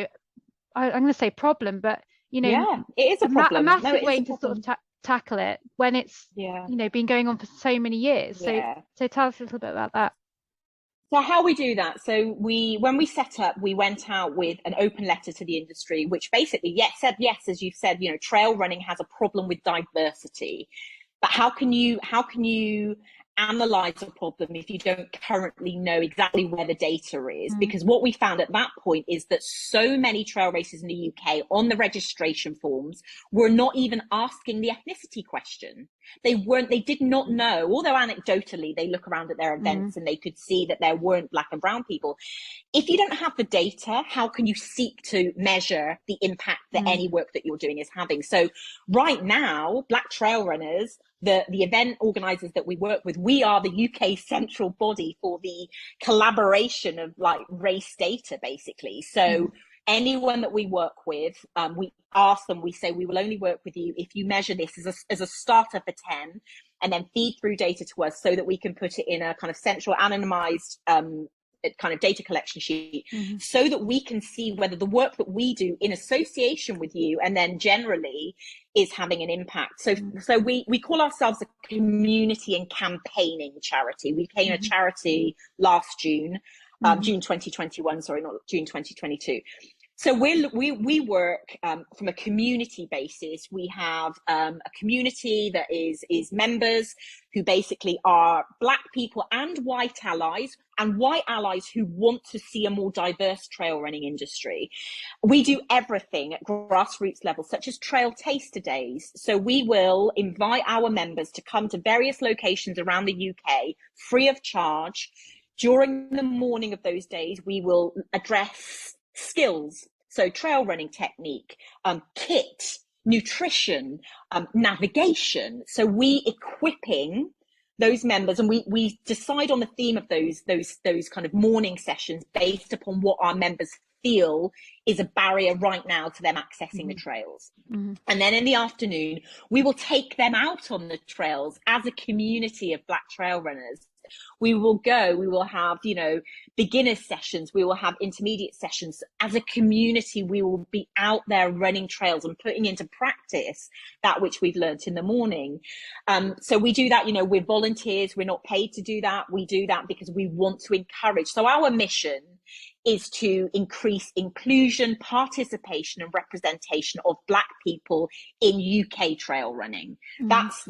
to say problem, but it is a problem. A massive way to sort of tackle it when it's been going on for so many years. So tell us a little bit about that. So how we do that? So when we set up, we went out with an open letter to the industry, which basically said, yes, as you've said, trail running has a problem with diversity. But how can you analyze a problem if you don't currently know exactly where the data is? Because what we found at that point is that so many trail races in the UK on the registration forms were not even asking the ethnicity question. They did not know, although anecdotally they look around at their events and they could see that there weren't black and brown people. If you don't have the data, how can you seek to measure the impact that any work that you're doing is having? So right now, black trail runners, the event organisers that we work with, we are the UK central body for the collaboration of like race data, basically. So anyone that we work with, we ask them, we say, we will only work with you if you measure this as a starter for 10 and then feed through data to us so that we can put it in a kind of central anonymized kind of data collection sheet, so that we can see whether the work that we do in association with you and then generally is having an impact. So we call ourselves a community and campaigning charity. We became a charity last June, June 2021, sorry, not June 2022. So we work from a community basis. We have a community that is members who basically are Black people and white allies who want to see a more diverse trail running industry. We do everything at grassroots level, such as trail taster days. So we will invite our members to come to various locations around the UK free of charge. During the morning of those days, we will address skills, so trail running technique, kit, nutrition, navigation. So we equipping those members, and we decide on the theme of those kind of morning sessions based upon what our members feel is a barrier right now to them accessing the trails. And then in the afternoon, we will take them out on the trails as a community of Black trail runners. We will have, beginner sessions. We will have intermediate sessions. As a community, we will be out there running trails and putting into practice that which we've learned in the morning. So we do that, we're volunteers. We're not paid to do that. We do that because we want to encourage. So our mission is to increase inclusion, participation and representation of Black people in UK trail running. That's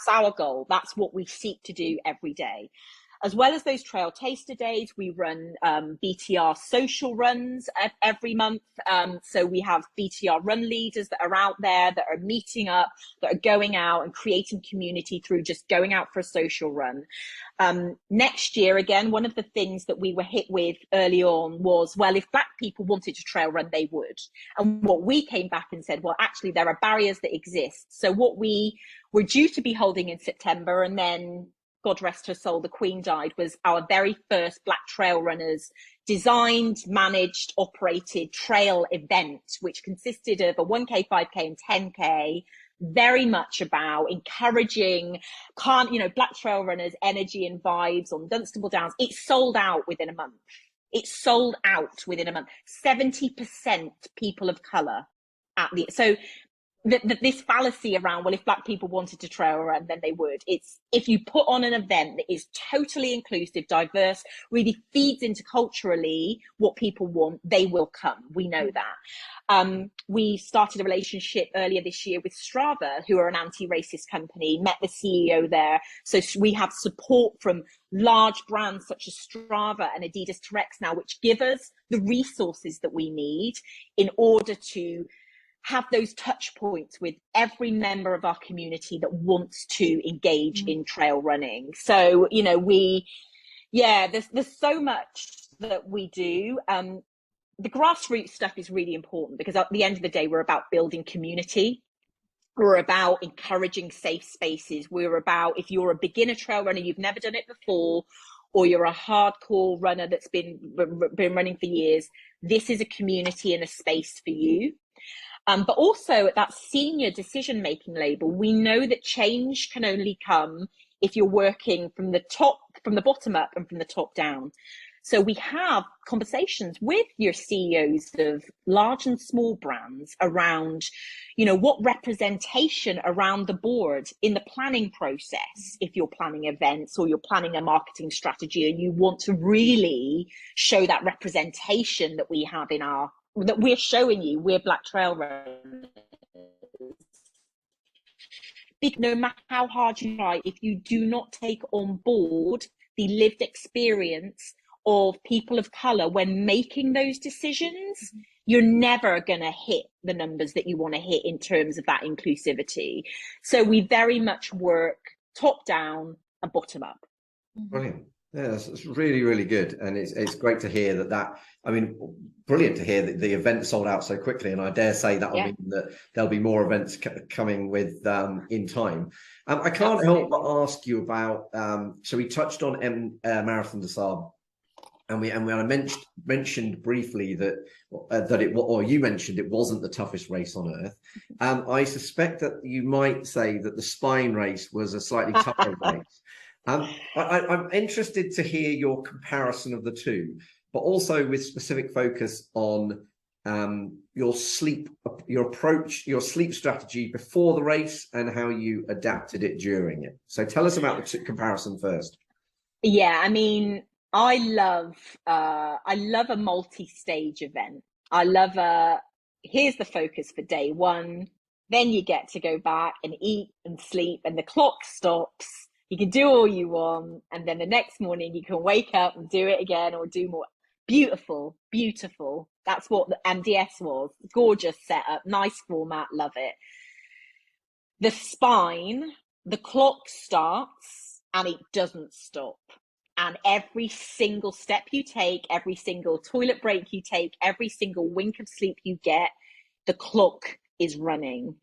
our goal. That's what we seek to do every day. As well as those trail taster days, we run BTR social runs every month. So we have BTR run leaders that are out there, that are meeting up, that are going out and creating community through just going out for a social run. Next year, again, one of the things that we were hit with early on was, well, if Black people wanted to trail run, they would. And what we came back and said, well, actually, there are barriers that exist. So what we were due to be holding in September, and then God rest her soul, the Queen died, was our very first Black trail runners designed, managed, operated trail event, which consisted of a 1K, 5K and 10K, very much about encouraging Black trail runners' energy and vibes on Dunstable Downs. It sold out within a month. 70% people of colour this fallacy around, well, if Black people wanted to trail run, then they would. It's if you put on an event that is totally inclusive, diverse, really feeds into culturally what people want, they will come. We know that. We started a relationship earlier this year with Strava, who are an anti-racist company, met the CEO there. So we have support from large brands such as Strava and Adidas T-Rex now, which give us the resources that we need in order to have those touch points with every member of our community that wants to engage in trail running. So, there's so much that we do. The grassroots stuff is really important because at the end of the day, we're about building community. We're about encouraging safe spaces. We're about, if you're a beginner trail runner, you've never done it before, or you're a hardcore runner that's been running for years, this is a community and a space for you. But also at that senior decision-making label, we know that change can only come if you're working from the bottom up and from the top down. So we have conversations with your CEOs of large and small brands around, what representation around the board in the planning process, if you're planning events or you're planning a marketing strategy and you want to really show that representation that we have that we're showing you, we're Black trail runners. No matter how hard you try, if you do not take on board the lived experience of people of colour when making those decisions, you're never going to hit the numbers that you want to hit in terms of that inclusivity. So we very much work top down and bottom up. Brilliant. Yeah, it's really, really good. And it's great to hear I mean, brilliant to hear that the event sold out so quickly. And I dare say that will mean that there'll be more events coming with in time. I can't help but ask you about, so we touched on Marathon Des Sables. And I mentioned briefly that you mentioned it wasn't the toughest race on earth. I suspect that you might say that the Spine race was a slightly tougher race. I'm interested to hear your comparison of the two, but also with specific focus on your sleep strategy before the race and how you adapted it during it. So tell us about the comparison first. Yeah, I mean, I love a multi-stage event. I love here's the focus for day one. Then you get to go back and eat and sleep, and the clock stops. You can do all you want, and then the next morning you can wake up and do it again or do more. Beautiful, beautiful. That's what the MDS was. Gorgeous setup, nice format, love it. The Spine, the clock starts and it doesn't stop. And every single step you take, every single toilet break you take, every single wink of sleep you get, the clock is running.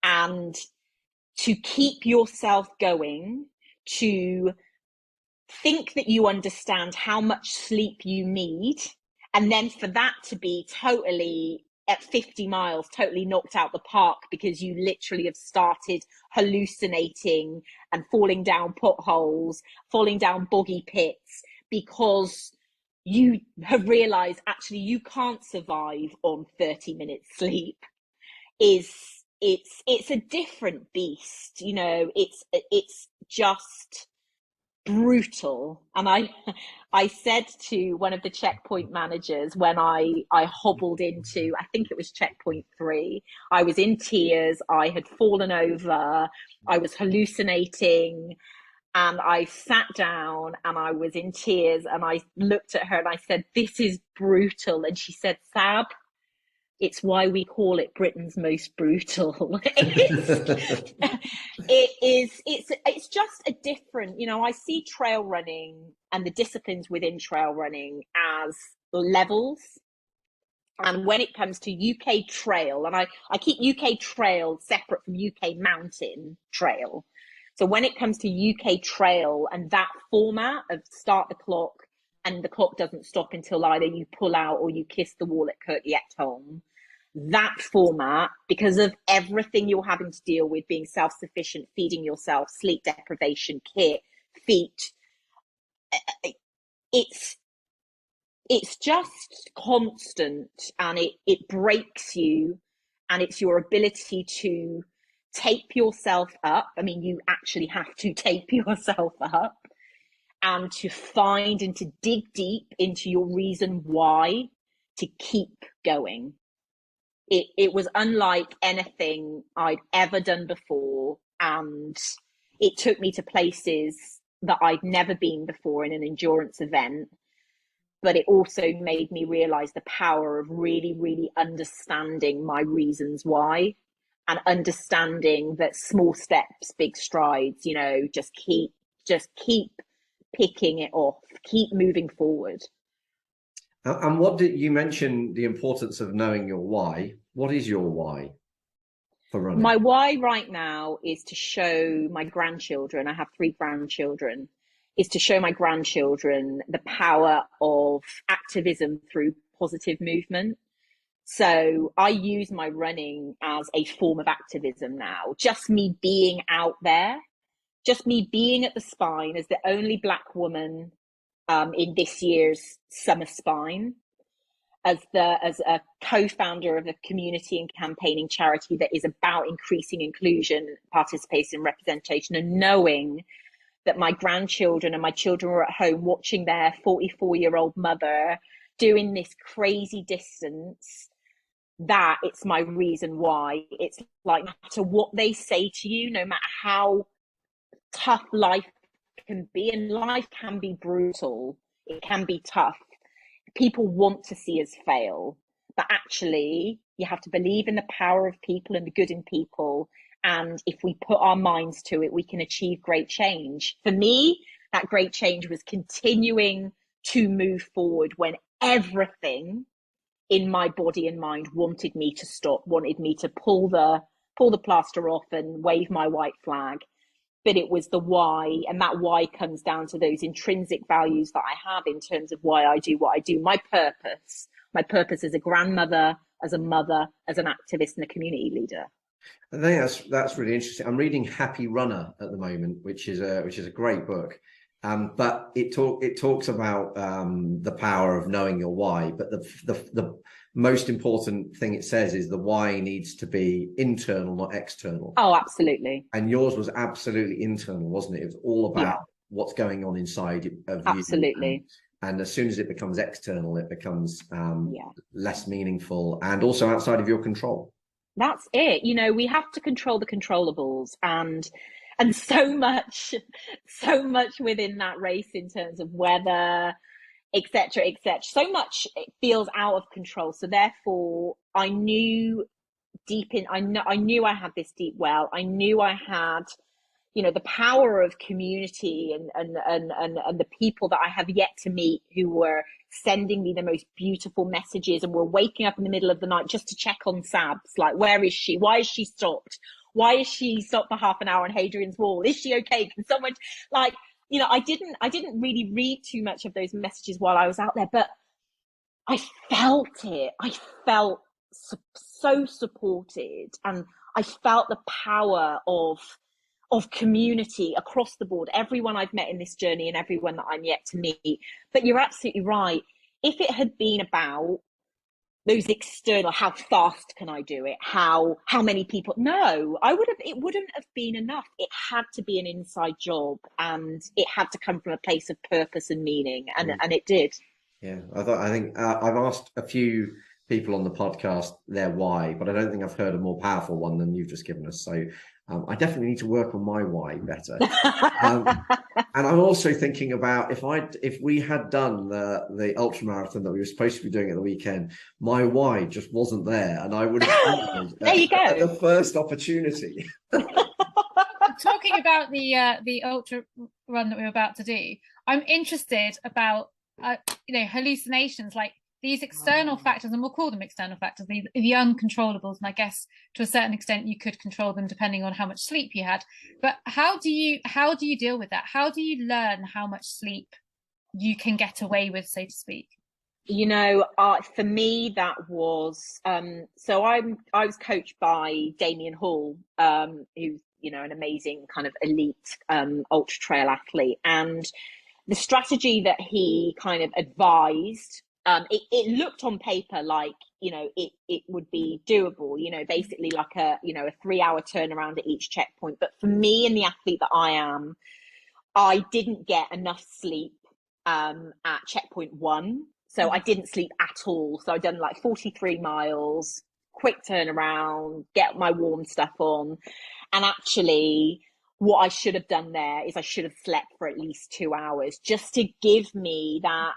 And to keep yourself going, to think that you understand how much sleep you need, and then for that to be totally at 50 miles, totally knocked out the park because you literally have started hallucinating and falling down potholes, falling down boggy pits, because you have realized actually you can't survive on 30 minutes sleep, it's a different beast. You know, it's just brutal. And I said to one of the checkpoint managers when I hobbled into, I think it was checkpoint 3, I was in tears, I had fallen over, I was hallucinating, and I sat down and I was in tears, and I looked at her and I said, "This is brutal." And she said, "Sab, it's why we call it Britain's most brutal." It's just a different, you know, I see trail running and the disciplines within trail running as levels. And when it comes to UK trail, and I keep UK trail separate from UK mountain trail. So when it comes to UK trail and that format of start the clock and the clock doesn't stop until either you pull out or you kiss the wall at Kirkby Ectombe, that format, because of everything you're having to deal with, being self-sufficient, feeding yourself, sleep deprivation, kit, feet, it's just constant, and it breaks you, and it's your ability to tape yourself up. I mean, you actually have to tape yourself up, and to find and to dig deep into your reason why to keep going. It was unlike anything I'd ever done before, and it took me to places that I'd never been before in an endurance event. But it also made me realize the power of really, really understanding my reasons why, and understanding that small steps, big strides, you know, just keep picking it off, keep moving forward. And what did you mention the importance of knowing your why? What is your why for running? My why right now is to show my grandchildren, I have 3 grandchildren, is to show my grandchildren the power of activism through positive movement. So I use my running as a form of activism now. Just me being out there, just me being at the Spine as the only Black woman in this year's Summer Spine, as a co-founder of a community and campaigning charity that is about increasing inclusion, participation, representation, and knowing that my grandchildren and my children were at home watching their 44-year-old mother doing this crazy distance, that it's my reason why. It's like, no matter what they say to you, no matter how tough life can be, and life can be brutal, it can be tough. People want to see us fail, but actually you have to believe in the power of people and the good in people. And if we put our minds to it, we can achieve great change. For me, That great change was continuing to move forward when everything in my body and mind wanted me to stop, wanted me to pull the plaster off and wave my white flag. But it was the why, and that why comes down to those intrinsic values that I have in terms of why I do what I do. My purpose as a grandmother, as a mother, as an activist and a community leader. I think that's really interesting. I'm reading Happy Runner at the moment, which is a great book. But it talks about the power of knowing your why. But the most important thing it says is the why needs to be internal, not external. Oh, absolutely. And yours was absolutely internal, wasn't it? It was all about what's going on inside of you. Absolutely. And as soon as it becomes external, it becomes less meaningful and also outside of your control. That's it. You know, we have to control the controllables, and so much within that race in terms of weather, etc., so much it feels out of control. So therefore I knew I had this deep well. I knew I had, you know, the power of community and the people that I have yet to meet who were sending me the most beautiful messages and were waking up in the middle of the night just to check on Sabs, like, where is she? Why is she stopped? Why is she stopped for half an hour on Hadrian's Wall? Is she okay? Can someone, like, you know, I didn't really read too much of those messages while I was out there, but I felt it. I felt so supported, and I felt the power of community across the board, everyone I've met in this journey and everyone that I'm yet to meet. But you're absolutely right. If it had been about those external, how fast can I do it? How many people? No, it wouldn't have been enough. It had to be an inside job, and it had to come from a place of purpose and meaning. And it did. Yeah. I think I've asked a few people on the podcast their why, but I don't think I've heard a more powerful one than you've just given us. So I definitely need to work on my why better. And I'm also thinking about if we had done the ultra marathon that we were supposed to be doing at the weekend, my why just wasn't there, and I would have there you go. At the first opportunity. Talking about the ultra run that we were about to do, I'm interested about hallucinations, like these external factors, and we'll call them external factors, the uncontrollables. And I guess to a certain extent you could control them depending on how much sleep you had. But how do you deal with that? How do you learn how much sleep you can get away with, so to speak? You know, for me, that was so I was coached by Damien Hall, who's, you know, an amazing kind of elite ultra trail athlete, and the strategy that he kind of advised, it looked on paper like, you know, it would be doable, you know, basically like a 3-hour turnaround at each checkpoint. But for me and the athlete that I am, I didn't get enough sleep at checkpoint 1. So I didn't sleep at all. So I'd done like 43 miles, quick turnaround, get my warm stuff on. And actually, what I should have done there is I should have slept for at least 2 hours just to give me that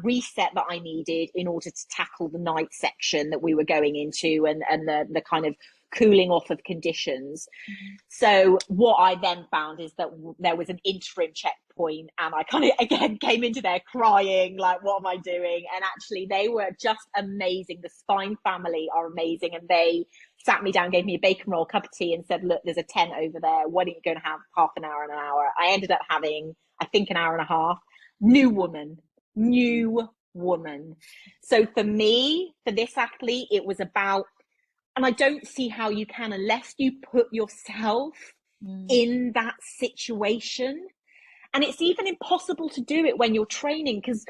reset that I needed in order to tackle the night section that we were going into and the kind of cooling off of conditions. So what I then found is that there was an interim checkpoint, and I kind of again came into there crying, like, what am I doing? And actually they were just amazing. The Spine family are amazing, and they sat me down, gave me a bacon roll, cup of tea, and said, look, there's a tent over there, why don't you go and have half an hour and an hour? I ended up having, I think, an hour and a half. New woman. So for me, for this athlete, it was about, and I don't see how you can unless you put yourself in that situation. And it's even impossible to do it when you're training, because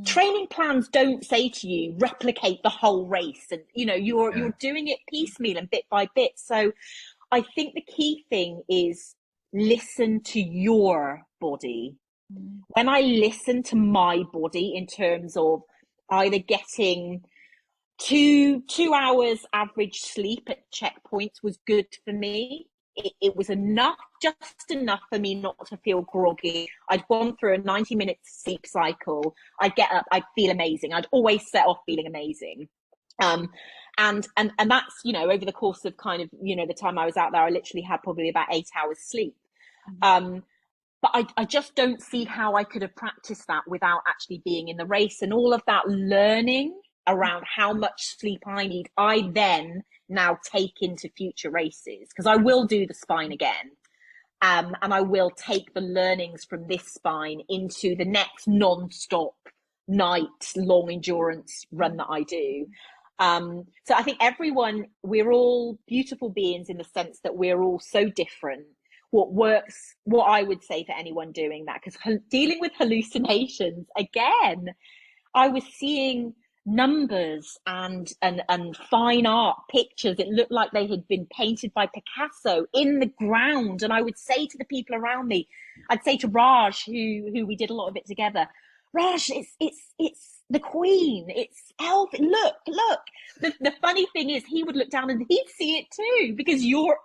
training plans don't say to you replicate the whole race, and you know you're doing it piecemeal and bit by bit. So I think the key thing is listen to your body. When I listen to my body in terms of either getting 2 hours average sleep at checkpoints was good for me. It was enough, just enough for me not to feel groggy. I'd gone through a 90-minute sleep cycle. I'd get up, I'd feel amazing. I'd always set off feeling amazing. And that's, you know, over the course of kind of, you know, the time I was out there, I literally had probably about 8 hours sleep. But I just don't see how I could have practiced that without actually being in the race, and all of that learning around how much sleep I need, I then now take into future races, because I will do the spine again. And I will take the learnings from this spine into the next non-stop night long endurance run that I do. So I think we're all beautiful beings in the sense that we're all so different. What I would say for anyone doing that, because dealing with hallucinations, again, I was seeing numbers and fine art pictures. It looked like they had been painted by Picasso in the ground. And I would say to the people around me, I'd say to Raj, who we did a lot of it together, Raj, it's the Queen, it's Elf. Look. The funny thing is, he would look down and he'd see it too, because your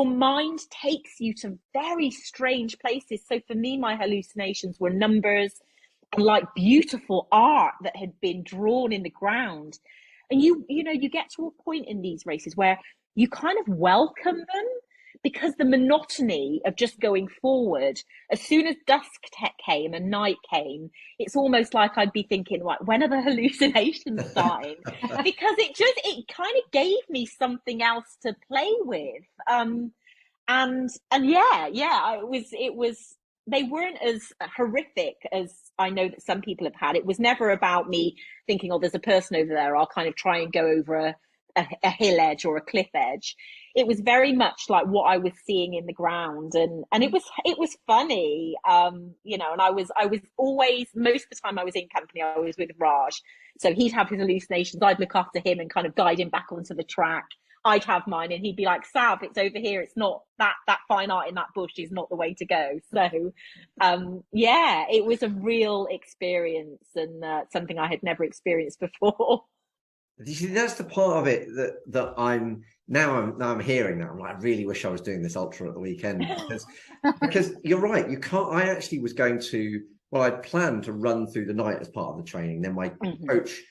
mind takes you to very strange places. So for me, my hallucinations were numbers and like beautiful art that had been drawn in the ground. And you get to a point in these races where you kind of welcome them, because the monotony of just going forward, as soon as dusk came and night came, it's almost like I'd be thinking, like, when are the hallucinations starting? Because it kind of gave me something else to play with. It was they weren't as horrific as I know that some people have had. It was never about me thinking, oh, there's a person over there, I'll kind of try and go over a hill edge or a cliff edge. It was very much like what I was seeing in the ground, and it was funny, and I was always, most of the time I was in company, I was with Raj, so he'd have his hallucinations, I'd look after him and kind of guide him back onto the track. I'd have mine, and he'd be like, Sav, it's over here, it's not that fine art in that bush is not the way to go. So it was a real experience, and something I had never experienced before. You see, that's the part of it that I'm hearing that. I'm like, I really wish I was doing this ultra at the weekend, because you're right. You can't. I actually was going to. Well, I'd planned to run through the night as part of the training. Then my coach,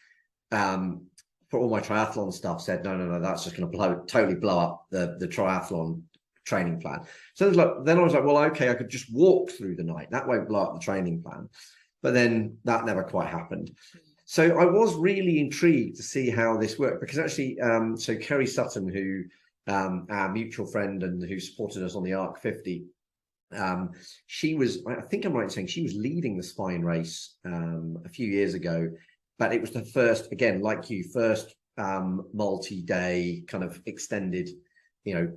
for all my triathlon stuff, said, no, that's just going to totally blow up the triathlon training plan. So then I was like, well, okay, I could just walk through the night. That won't blow up the training plan. But then that never quite happened. So I was really intrigued to see how this worked, because actually, so Kerry Sutton, who our mutual friend and who supported us on the ARC 50, she was, I think I'm right in saying, she was leading the spine race a few years ago, but it was the first, again, like you, first multi-day kind of extended,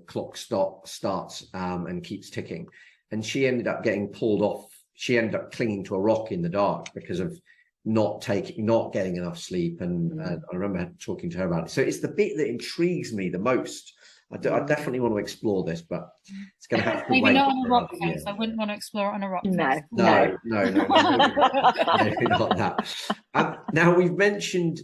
clock starts and keeps ticking. And she ended up getting pulled off. She ended up clinging to a rock in the dark because of not getting enough sleep, and I remember talking to her about it. So it's the bit that intrigues me the most. I definitely want to explore this, but it's going to have to maybe wait. not on a rock face. I wouldn't want to explore it on a rock face. No, maybe not that. Now we've mentioned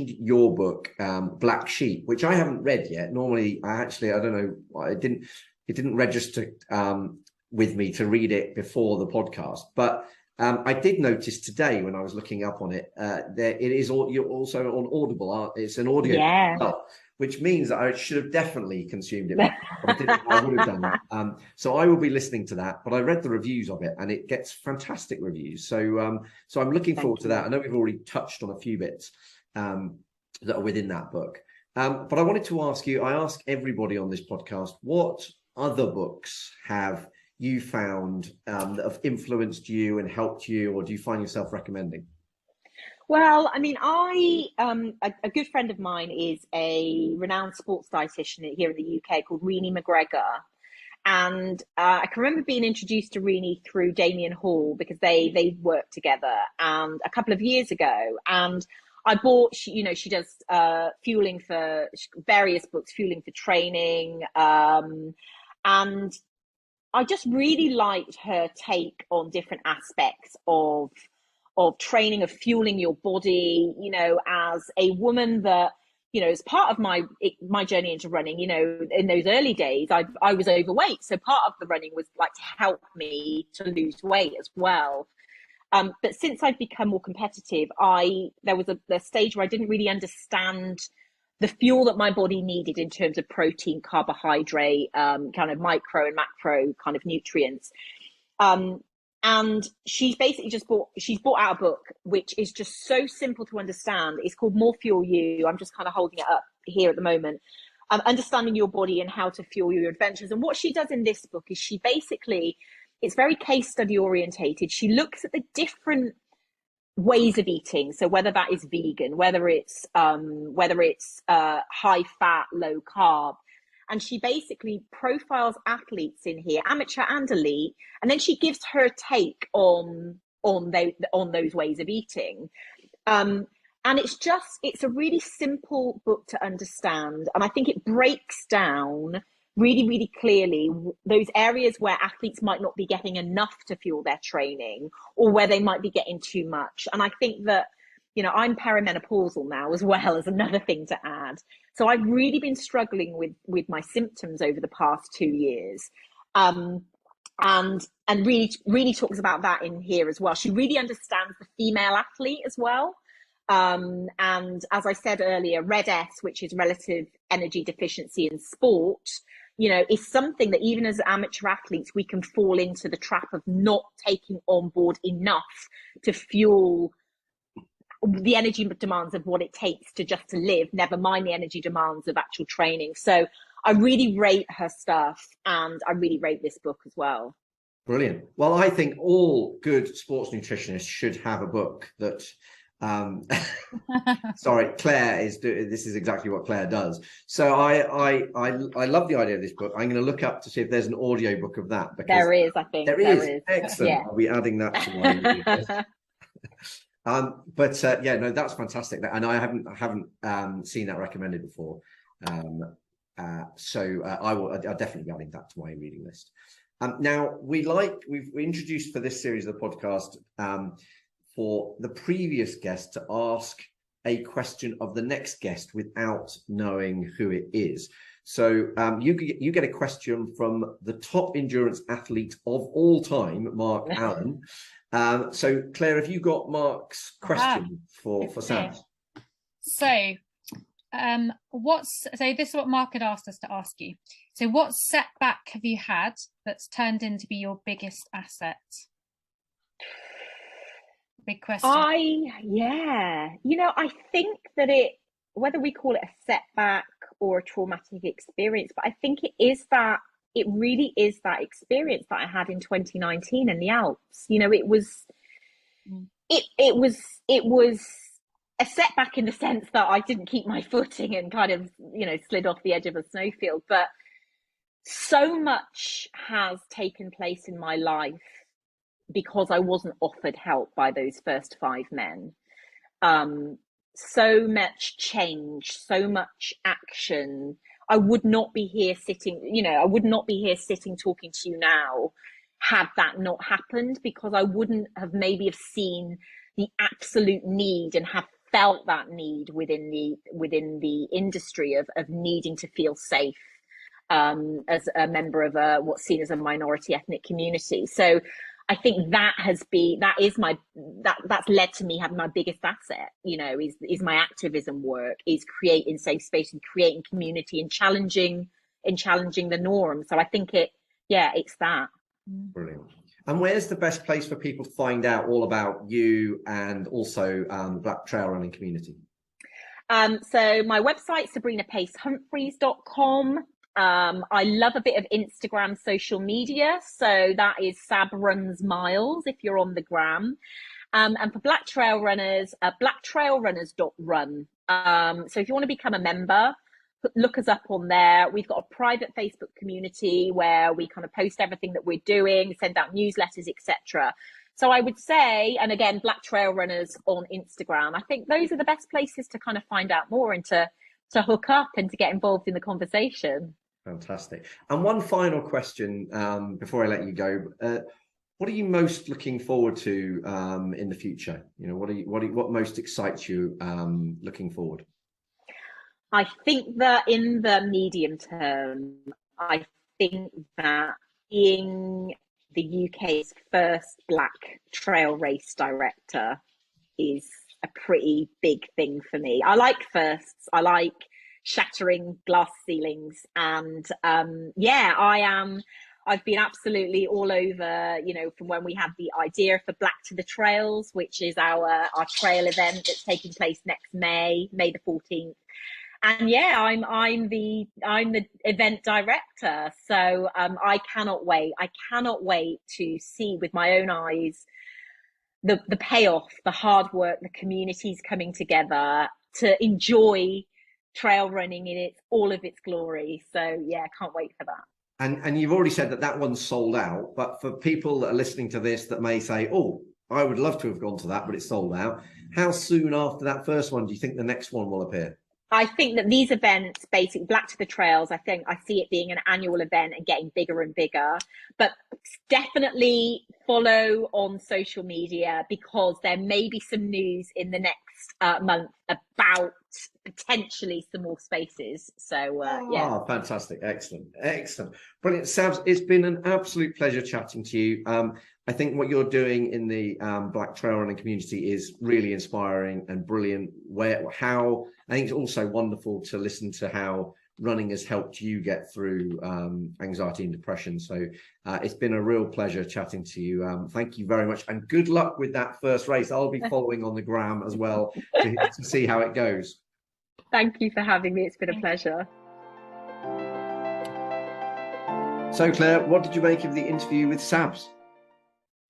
your book, Black Sheep, which I haven't read yet. Normally, I don't know, it didn't register with me to read it before the podcast, but I did notice today when I was looking up on it, that you're also on Audible. It's an audio, which means that I should have definitely consumed it. I would have done that. So I will be listening to that. But I read the reviews of it, and it gets fantastic reviews. So I'm looking forward to that. I know we've already touched on a few bits that are within that book. But I wanted to ask you. I ask everybody on this podcast, what other books have you found that have influenced you and helped you, or do you find yourself recommending? Well, I mean, a good friend of mine is a renowned sports dietitian here in the UK called Renee McGregor. And I can remember being introduced to Renee through Damien Hall, because they worked together and a couple of years ago. And I bought, she does fueling for various books, fueling for training. And I just really liked her take on different aspects of training, of fueling your body, as a woman that, as part of my journey into running, in those early days, I was overweight. So part of the running was like to help me to lose weight as well. But since I've become more competitive, there was a stage where I didn't really understand the fuel that my body needed in terms of protein, carbohydrate, kind of micro and macro kind of nutrients. And she's basically she's brought out a book, which is just so simple to understand. It's called More Fuel You. I'm just kind of holding it up here at the moment. Understanding your body and how to fuel your adventures. And what she does in this book is she basically, it's very case study orientated. She looks at the different ways of eating. So whether that is vegan, whether it's high fat, low carb. And she basically profiles athletes in here, amateur and elite, and then she gives her take on those ways of eating. And it's a really simple book to understand. And I think it breaks down really, really clearly those areas where athletes might not be getting enough to fuel their training, or where they might be getting too much. And I think that, you know, I'm perimenopausal now as well, as another thing to add. So I've really been struggling with my symptoms over the past 2 years. And really talks about that in here as well. She really understands the female athlete as well. And as I said earlier, RED-S, which is relative energy deficiency in sport, you know, is something that even as amateur athletes, we can fall into the trap of not taking on board enough to fuel the energy demands of what it takes to live, never mind the energy demands of actual training. So I really rate her stuff, and I really rate this book as well. Brilliant. Well, I think all good sports nutritionists should have a book that sorry, Claire this is exactly what Claire does. So I love the idea of this book. I'm going to look up to see if there's an audio book of that, because there is, I think there is. Excellent. Yeah. I'll be adding that to my yeah, no, that's fantastic, and I haven't seen that recommended before. So I'll definitely be adding that to my reading list. Now we've introduced for this series of the podcast for the previous guest to ask a question of the next guest without knowing who it is. So you get a question from the top endurance athlete of all time, Mark Allen. So Claire, have you got Mark's question for Sam? So this is what Mark had asked us to ask you. So what setback have you had that's turned into be your biggest asset? Big question. I think that whether we call it a setback or a traumatic experience, but I think it really is that experience that I had in 2019 in the Alps. You know, it was a setback in the sense that I didn't keep my footing and kind of, you know, slid off the edge of a snowfield. But so much has taken place in my life because I wasn't offered help by those first 5 men. So much change, so much action. I would not be here sitting, talking to you now had that not happened, because I wouldn't have maybe have seen the absolute need and have felt that need within the industry of needing to feel safe as a member of what's seen as a minority ethnic community. So I think that's led to me having my biggest asset, you know, is my activism work, is creating safe space and creating community and challenging the norm. So I think it's that. Brilliant. And where's the best place for people to find out all about you and also the Black Trail Running community? So my website, SabrinaPace-Humphreys.com. I love a bit of Instagram social media, so that is Sab Runs Miles if you're on the gram. And for Black Trail Runners, blacktrailrunners.run. So if you want to become a member, look us up on there. We've got a private Facebook community where we kind of post everything that we're doing, send out newsletters, etc. So I would say, and again, Black Trail Runners on Instagram, I think those are the best places to kind of find out more and to hook up and to get involved in the conversation. Fantastic. And one final question before I let you go. What are you most looking forward to in the future? You know, what most excites you looking forward? I think that in the medium term, I think that being the UK's first Black Trail race director is a pretty big thing for me. I like firsts. I like shattering glass ceilings. And I've been absolutely all over, from when we had the idea for Black to the Trails, which is our trail event that's taking place next May the 14th. And I'm the event director. So I cannot wait. I cannot wait to see with my own eyes the payoff, the hard work, the communities coming together to enjoy trail running in all of its glory. So yeah, can't wait for that. And you've already said that one's sold out, but for people that are listening to this that may say, oh, I would love to have gone to that, but it's sold out. How soon after that first one do you think the next one will appear? I think that these events, basically Black to the Trails, I think I see it being an annual event and getting bigger and bigger. But definitely follow on social media, because there may be some news in the next month about potentially some more spaces. So yeah. Oh, fantastic. Excellent. Brilliant. Sabs, it's been an absolute pleasure chatting to you. I think what you're doing in the Black trail running community is really inspiring and brilliant. I think it's also wonderful to listen to how running has helped you get through anxiety and depression. So it's been a real pleasure chatting to you. Thank you very much, and good luck with that first race. I'll be following on the gram as well to see how it goes. Thank you for having me. It's been a pleasure. So Claire, what did you make of the interview with Sabs?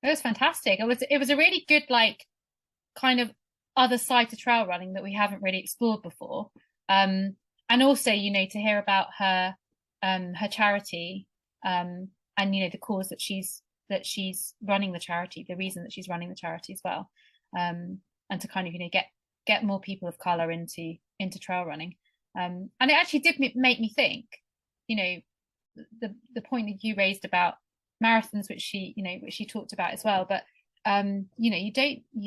It was fantastic. It was a really good, kind of other side to trail running that we haven't really explored before. And also, to hear about her charity, and the cause that she's running the charity, the reason that she's running the charity as well, and to kind of get more people of color into trail running, and it actually did make me think, the point that you raised about marathons, which she talked about as well, but you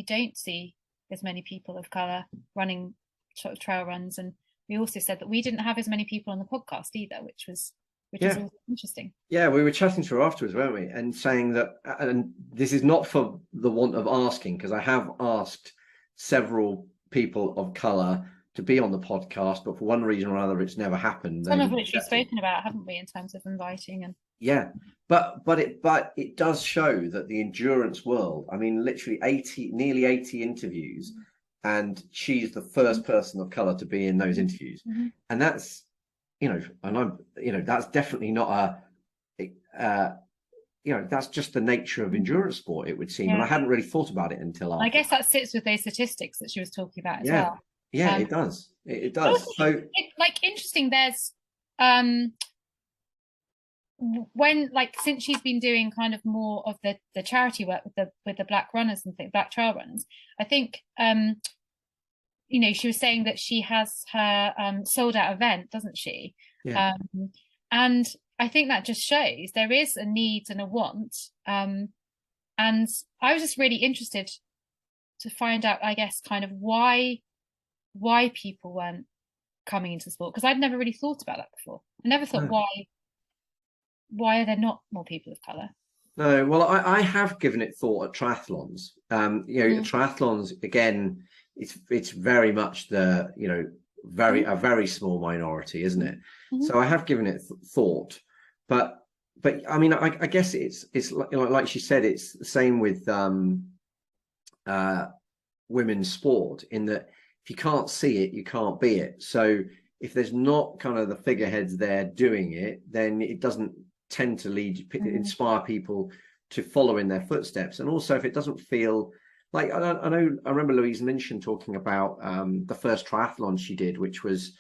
don't see as many people of color running sort of trail runs. And we also said that we didn't have as many people on the podcast either, which is also interesting. Yeah, we were chatting to her afterwards, weren't we? And saying that, and this is not for the want of asking, because I have asked several people of color to be on the podcast, but for one reason or another, it's never happened. Some of which we've spoken about, haven't we, in terms of inviting and. Yeah, but it does show that the endurance world, I mean, literally nearly 80 interviews, and she's the first person of color to be in those interviews. Mm-hmm. And that's, that's definitely not that's just the nature of endurance sport, it would seem. Yeah. And I hadn't really thought about it until after. I guess that sits with those statistics that she was talking about as well. Yeah, it does. It does. So, interesting. There's since she's been doing kind of more of the charity work with the Black runners and Black trail runners, I think she was saying that she has her sold out event, doesn't she? Yeah. And I think that just shows there is a need and a want. And I was just really interested to find out, I guess, kind of why people weren't coming into the sport, because I'd never really thought about that before. I never thought why are there not more people of color? No, well, I have given it thought at triathlons. Triathlons, again, it's very much the a very small minority, isn't it? Mm-hmm. So I have given it thought, but I mean, I guess it's like she said, it's the same with women's sport, in that if you can't see it, you can't be it. So if there's not kind of the figureheads there doing it, then it doesn't tend to inspire people to follow in their footsteps. And also, if it doesn't feel like, I remember Louise Minchin talking about the first triathlon she did, which was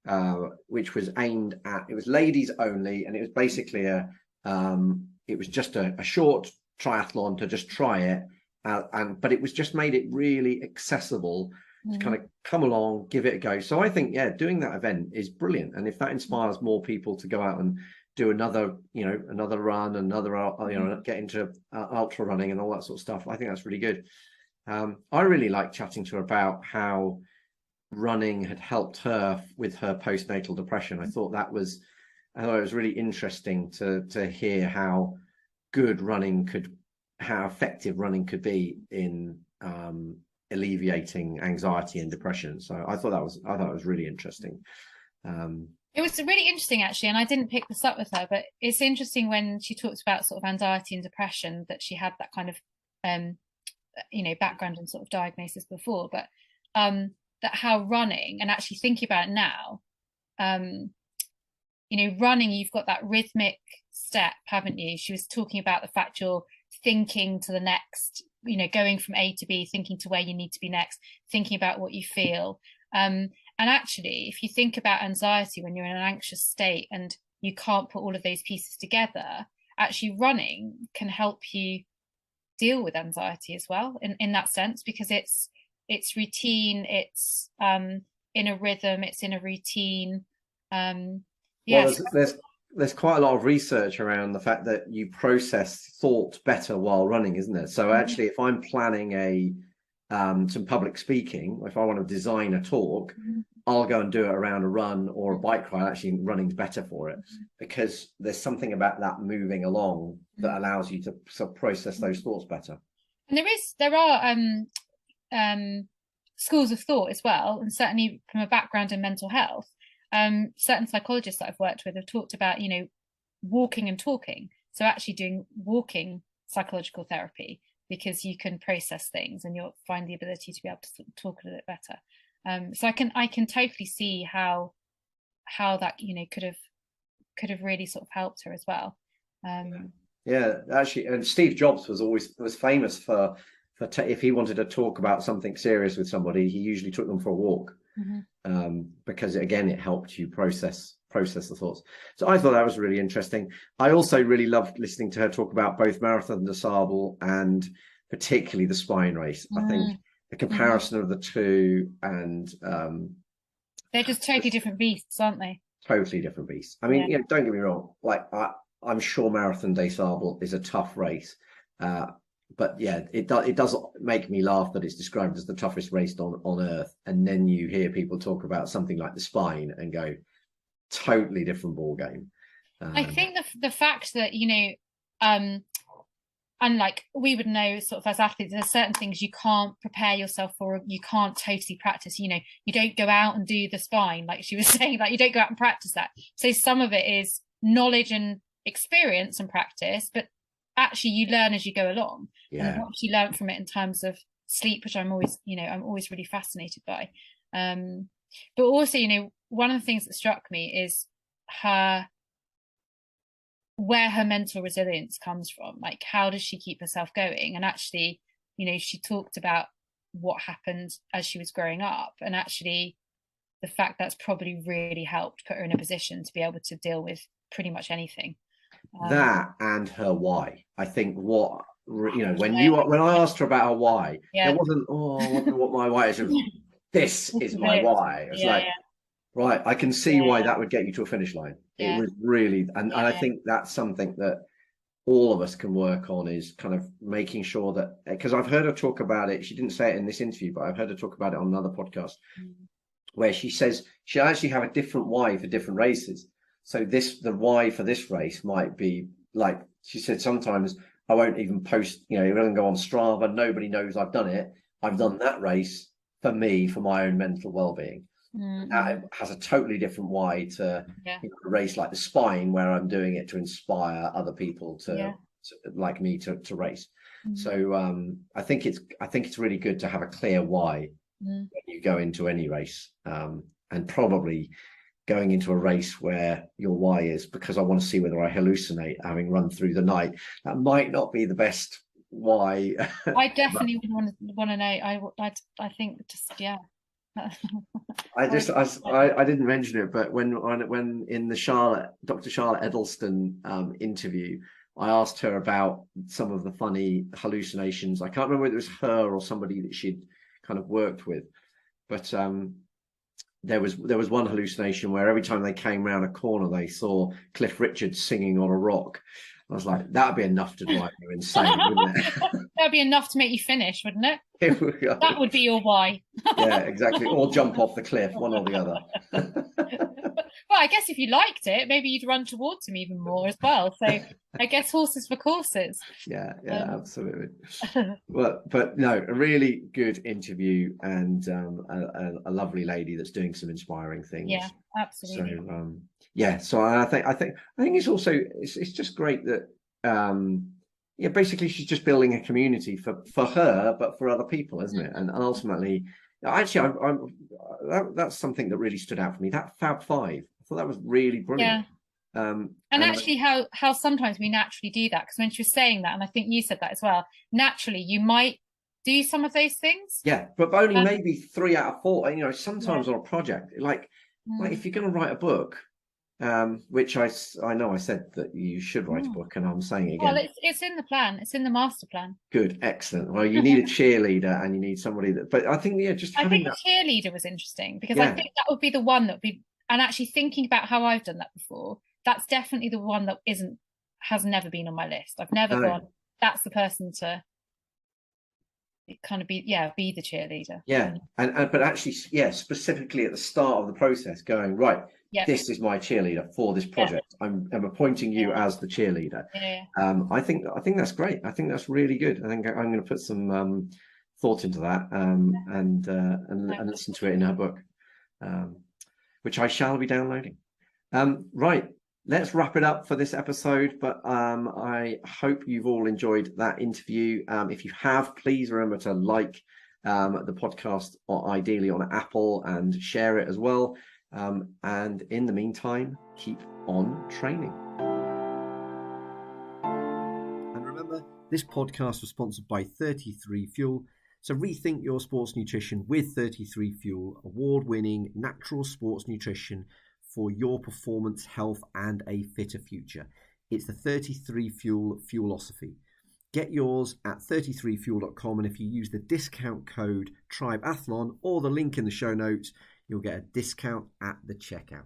aimed at, it was ladies only, and it was basically it was just a short triathlon to just try it, but it was just made it really accessible to kind of come along, give it a go. So I think, doing that event is brilliant, and if that inspires more people to go out and do another run, get into ultra running and all that sort of stuff, I think that's really good. I really like chatting to her about how running had helped her with her postnatal depression. I thought it was really interesting to hear how effective running could be in alleviating anxiety and depression. So I thought it was really interesting. It was really interesting, actually, and I didn't pick this up with her, but it's interesting when she talks about sort of anxiety and depression, that she had that kind of, background and sort of diagnosis before, but that how running, and actually thinking about it now, running, you've got that rhythmic step, haven't you? She was talking about the fact you're thinking to the next, going from A to B, thinking to where you need to be next, thinking about what you feel. And actually, if you think about anxiety when you're in an anxious state and you can't put all of those pieces together, actually running can help you deal with anxiety as well, in that sense, because it's routine, it's in a rhythm, it's in a routine. Well, there's quite a lot of research around the fact that you process thoughts better while running, isn't there? So actually, if I'm planning some public speaking, if I want to design a talk, I'll go and do it around a run or a bike ride. Actually, running's better for it, because there's something about that moving along that allows you to sort of process those thoughts better. And there are schools of thought as well, and certainly from a background in mental health, certain psychologists that I've worked with have talked about, walking and talking. So actually doing walking psychological therapy, because you can process things and you'll find the ability to be able to talk a little bit better. So I can totally see how that could have really sort of helped her as well. Yeah, actually, and Steve Jobs was famous for if he wanted to talk about something serious with somebody, he usually took them for a walk. Because again, it helped you process the thoughts. So I thought that was really interesting. I also really loved listening to her talk about both Marathon Des Sables and particularly the spine race. I think the comparison of the two, and they're just totally different beasts, aren't they? Totally different beasts. I mean, don't get me wrong, like I'm sure Marathon Des Sables is a tough race, but yeah, it does make me laugh that it's described as the toughest race on earth, and then you hear people talk about something like the spine and go, totally different ball game. I think the fact that and like we would know sort of as athletes, there's certain things you can't prepare yourself for, you can't totally practice. You don't go out and do the spine, like she was saying, like you don't go out and practice that. So some of it is knowledge and experience and practice, but actually you learn as you go along. And what she learned from it in terms of sleep, which I'm always really fascinated by. But also, one of the things that struck me is where her mental resilience comes from. Like, how does she keep herself going? And actually, she talked about what happened as she was growing up, and actually the fact that's probably really helped put her in a position to be able to deal with pretty much anything. That and her why. I think when I asked her about her why, it wasn't, I wonder what my why is. This is my why. It's right, I can see why that would get you to a finish line. It was really, and I think that's something that all of us can work on, is kind of making sure that, because I've heard her talk about it, she didn't say it in this interview, but I've heard her talk about it on another podcast, where she says she'll actually have a different why for different races. So the why for this race might be, like she said, sometimes I won't even post, it doesn't go on Strava, nobody knows I've done it. I've done that race for me, for my own mental well-being. That has a totally different why to a race like the spine, where I'm doing it to inspire other people to like me to race. So I think it's really good to have a clear why when you go into any race, and probably going into a race where your why is because I want to see whether I hallucinate having run through the night. That might not be the best why. I definitely would want to know. I think I didn't mention it, but when in the Dr. Charlotte Edelstone interview, I asked her about some of the funny hallucinations. I can't remember whether it was her or somebody that she'd kind of worked with, but there was one hallucination where every time they came around a corner, they saw Cliff Richard singing on a rock. I was like, that'd be enough to drive you insane, wouldn't it? That'd be enough to make you finish, wouldn't it? That would be your why. Yeah, exactly. Or jump off the cliff, one or the other. Well, I guess if you liked it, maybe you'd run towards him even more as well. So I guess horses for courses. Yeah, absolutely. but no, a really good interview, and a lovely lady that's doing some inspiring things. Yeah, absolutely. So so I think it's also it's just great that basically she's just building a community for her, but for other people, isn't it? And ultimately, actually, that's something that really stood out for me. That Fab Five, I thought that was really brilliant. Yeah. And actually, how sometimes we naturally do that, because when she was saying that, and I think you said that as well, naturally you might do some of those things. Yeah, but only maybe 3 out of 4. Sometimes on a project, like if you're going to write a book, which I know I said that you should write a book, and I'm saying it again. Well, it's in the plan. It's in the master plan. Good, excellent. Well, you need a cheerleader, and you need somebody that. But I think I think the cheerleader was interesting, because I think that would be the one that would be. And actually thinking about how I've done that before, that's definitely the one that has never been on my list. I've never gone, that's the person to kind of be the cheerleader. Yeah. But actually, specifically at the start of the process, going, right, this is my cheerleader for this project. I'm appointing you as the cheerleader. I think that's great. I think that's really good. I think I'm going to put some thought into that and listen to it in her book, which I shall be downloading. Right. Let's wrap it up for this episode, but I hope you've all enjoyed that interview. If you have, please remember to like the podcast, or ideally on Apple, and share it as well. And in the meantime, keep on training. And remember, this podcast was sponsored by 33 Fuel. So rethink your sports nutrition with 33 Fuel, award-winning natural sports nutrition for your performance, health, and a fitter future. It's the 33 Fuel Fuelosophy. Get yours at 33fuel.com, and if you use the discount code TRIBEathlon or the link in the show notes, you'll get a discount at the checkout.